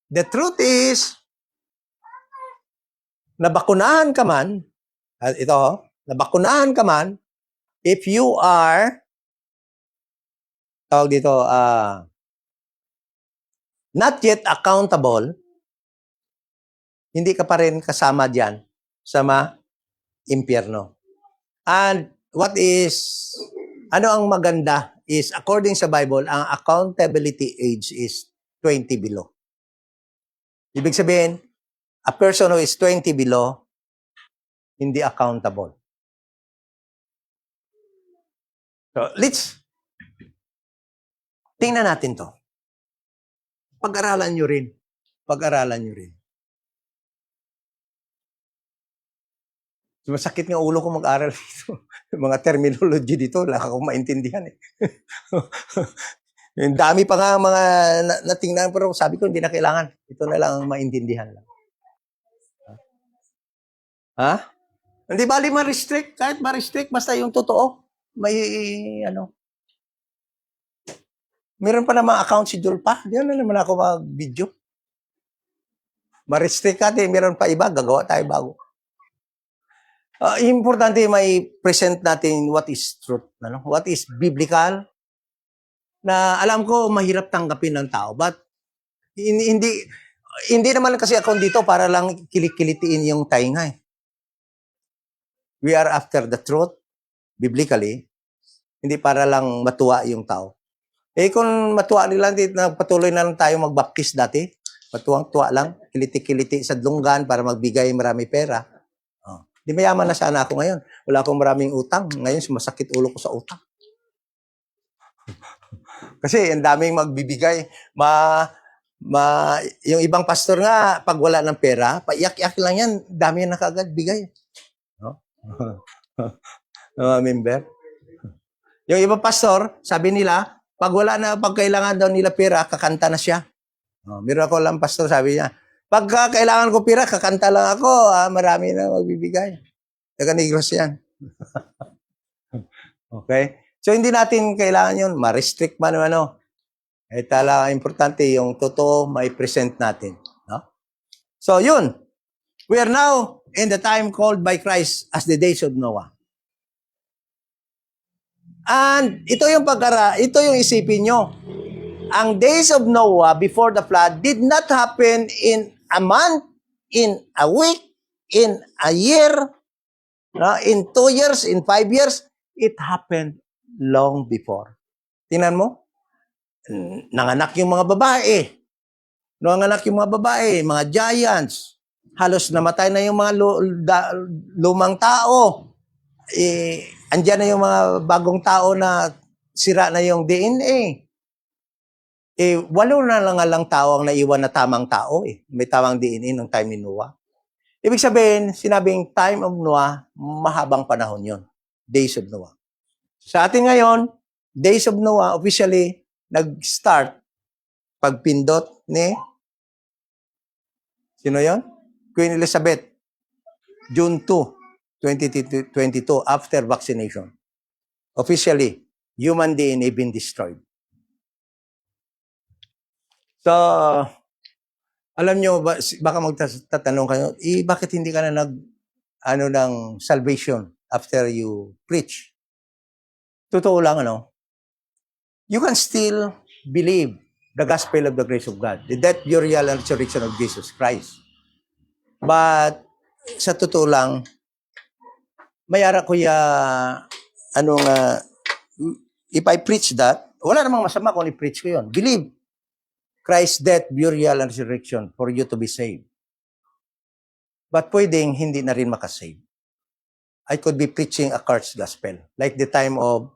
The truth is, nabakunahan ka man, nabakunahan ka man, if you are, tawag dito, not yet accountable, hindi ka pa rin kasama diyan sa impyerno. And ano ang maganda is, according sa Bible, ang accountability age is 20 below. Ibig sabihin, a person who is 20 below, hindi accountable. So, tingnan natin to. Pag-aralan nyo rin. Masakit ng ulo ko mag-aral dito. Mga terminology dito, wala akong maintindihan eh. Yung dami pa nga mga natingnan, pero sabi ko, hindi na kailangan. Ito na lang ang maintindihan lang. Hindi bali ma-restrict, kahit ma-restrict, basta yung totoo. Meron pa namang account si Julpa. Diyan na naman ako mag-video. Ma-restrict natin, meron pa iba, gagawa tayo bago. Importante may present natin what is truth, what is biblical, na alam ko mahirap tanggapin ng tao, but hindi naman kasi ako dito para lang kilikilitiin yung tainga eh. We are after the truth, biblically, hindi para lang matuwa yung tao. Kung matuwa nila, patuloy na lang tayo magbaptis dati, matuwang-tuwa lang, kiliti-kiliti sa dlunggan para magbigay marami pera. Di mayaman na sana ako ngayon. Wala akong maraming utang. Ngayon, sumasakit ulo ko sa utang. Kasi ang daming magbibigay. Yung ibang pastor nga, pag wala ng pera, paiyak-iyak lang yan, dami yan na kaagad bigay. Member? Yung ibang pastor, sabi nila, pag kailangan daw nila pera, kakanta na siya. Meron ako lang pastor, sabi niya, pagka kailangan ko pera, kakanta lang ako, marami na magbibigay. Taga-Negros yan. Okay? So, hindi natin kailangan yun, ma-restrict man o ano. Talaga importante yung totoo may present natin. No? So, yun. We are now in the time called by Christ as the days of Noah. And ito yung isipin nyo. Ang days of Noah before the flood did not happen in a month, in a week, in a year, no? In 2 years, in 5 years. It happened long before. Tingnan mo, nanganak yung mga babae. Nanganak yung mga babae, mga giants. Halos namatay na yung mga lumang tao. Andyan na yung mga bagong tao na sira na yung DNA. 8 na lang tao ang naiwan na tamang tao. May tamang DNA nung time ni Noah. Ibig sabihin, sinabing time of Noah, mahabang panahon yon. Days of Noah. Sa atin ngayon, days of Noah, officially, nag-start pagpindot ni sino yon? Queen Elizabeth. June 2, 2022, after vaccination. Officially, human DNA been destroyed. So, alam nyo, baka magtatanong kayo, bakit hindi ka na ng salvation after you preach? Totoo lang, you can still believe the gospel of the grace of God, the death, burial, and resurrection of Jesus Christ. But, sa totoo lang, mayara ko if I preach that, wala namang masama kung i-preach ko yun. Believe Christ's death, burial, and resurrection for you to be saved. But pwedeng hindi na rin makasave. I could be preaching a cursed gospel. Like the time of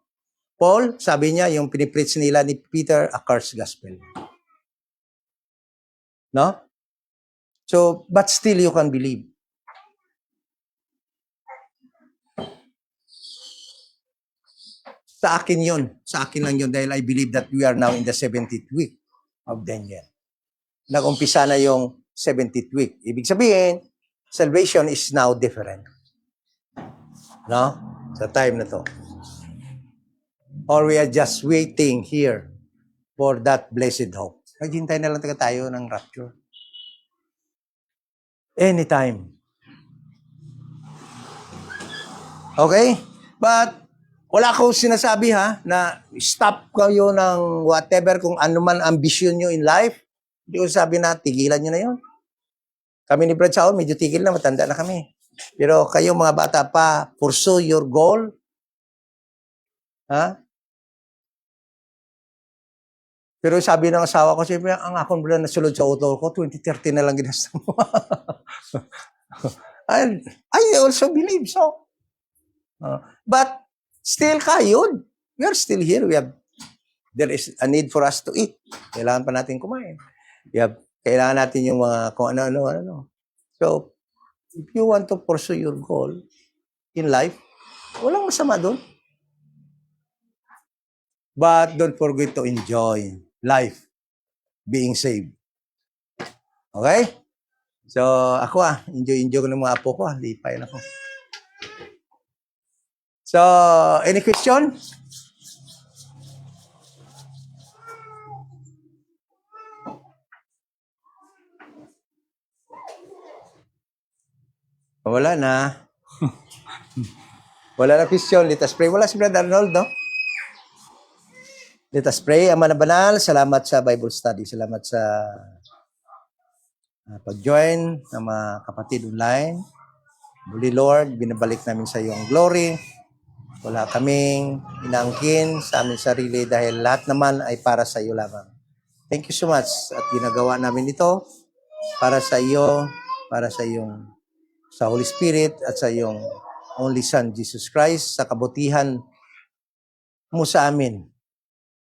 Paul, sabi niya, yung pinipreach nila ni Peter, a cursed gospel. No? So, but still you can believe. Sa akin yun. Sa akin lang yun dahil I believe that we are now in the 70th week of Daniel. Nag-umpisa na yung 70th week. Ibig sabihin, salvation is now different. No? Sa time na to. Or we are just waiting here for that blessed hope. Naghintay na lang tayo ng rapture. Anytime. Okay? But, wala akong sinasabi na stop kayo ng whatever kung ano man ambisyon nyo in life. Hindi ko sabi na tigilan nyo na yun. Kami ni Brad Saul, medyo tigil na, matanda na kami. Pero kayo mga bata pa, pursue your goal. Pero sabi ng asawa ko, siyempre, ang akong brand na sulod sa uto ko, 2030 na lang ginasta mo. And I also believe so. But, still kayo. We are still here. There is a need for us to eat. Kailangan pa natin kumain. Kailangan natin yung mga kung ano. So, if you want to pursue your goal in life, walang masama doon. But don't forget to enjoy life, being saved. Okay? So, ako enjoy ko ng mga apo ko. Lipay na ako. So, any question? Wala na. Wala na question. Let us pray. Wala si Brother Arnold, no? Let us pray. Ama na banal, salamat sa Bible study. Salamat sa pag-join ng mga kapatid online. Muli, Lord, binabalik namin sa iyong glory. Wala kaming inaangkin sa aming sarili dahil lahat naman ay para sa iyo lamang. Thank you so much at ginagawa namin ito para sa iyo, para sa iyong sa Holy Spirit at sa iyong only Son, Jesus Christ, sa kabutihan mo sa amin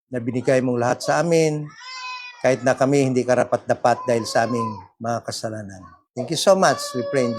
na binigay mong lahat sa amin kahit na kami hindi karapat-dapat dahil sa aming mga kasalanan. Thank you so much. We pray in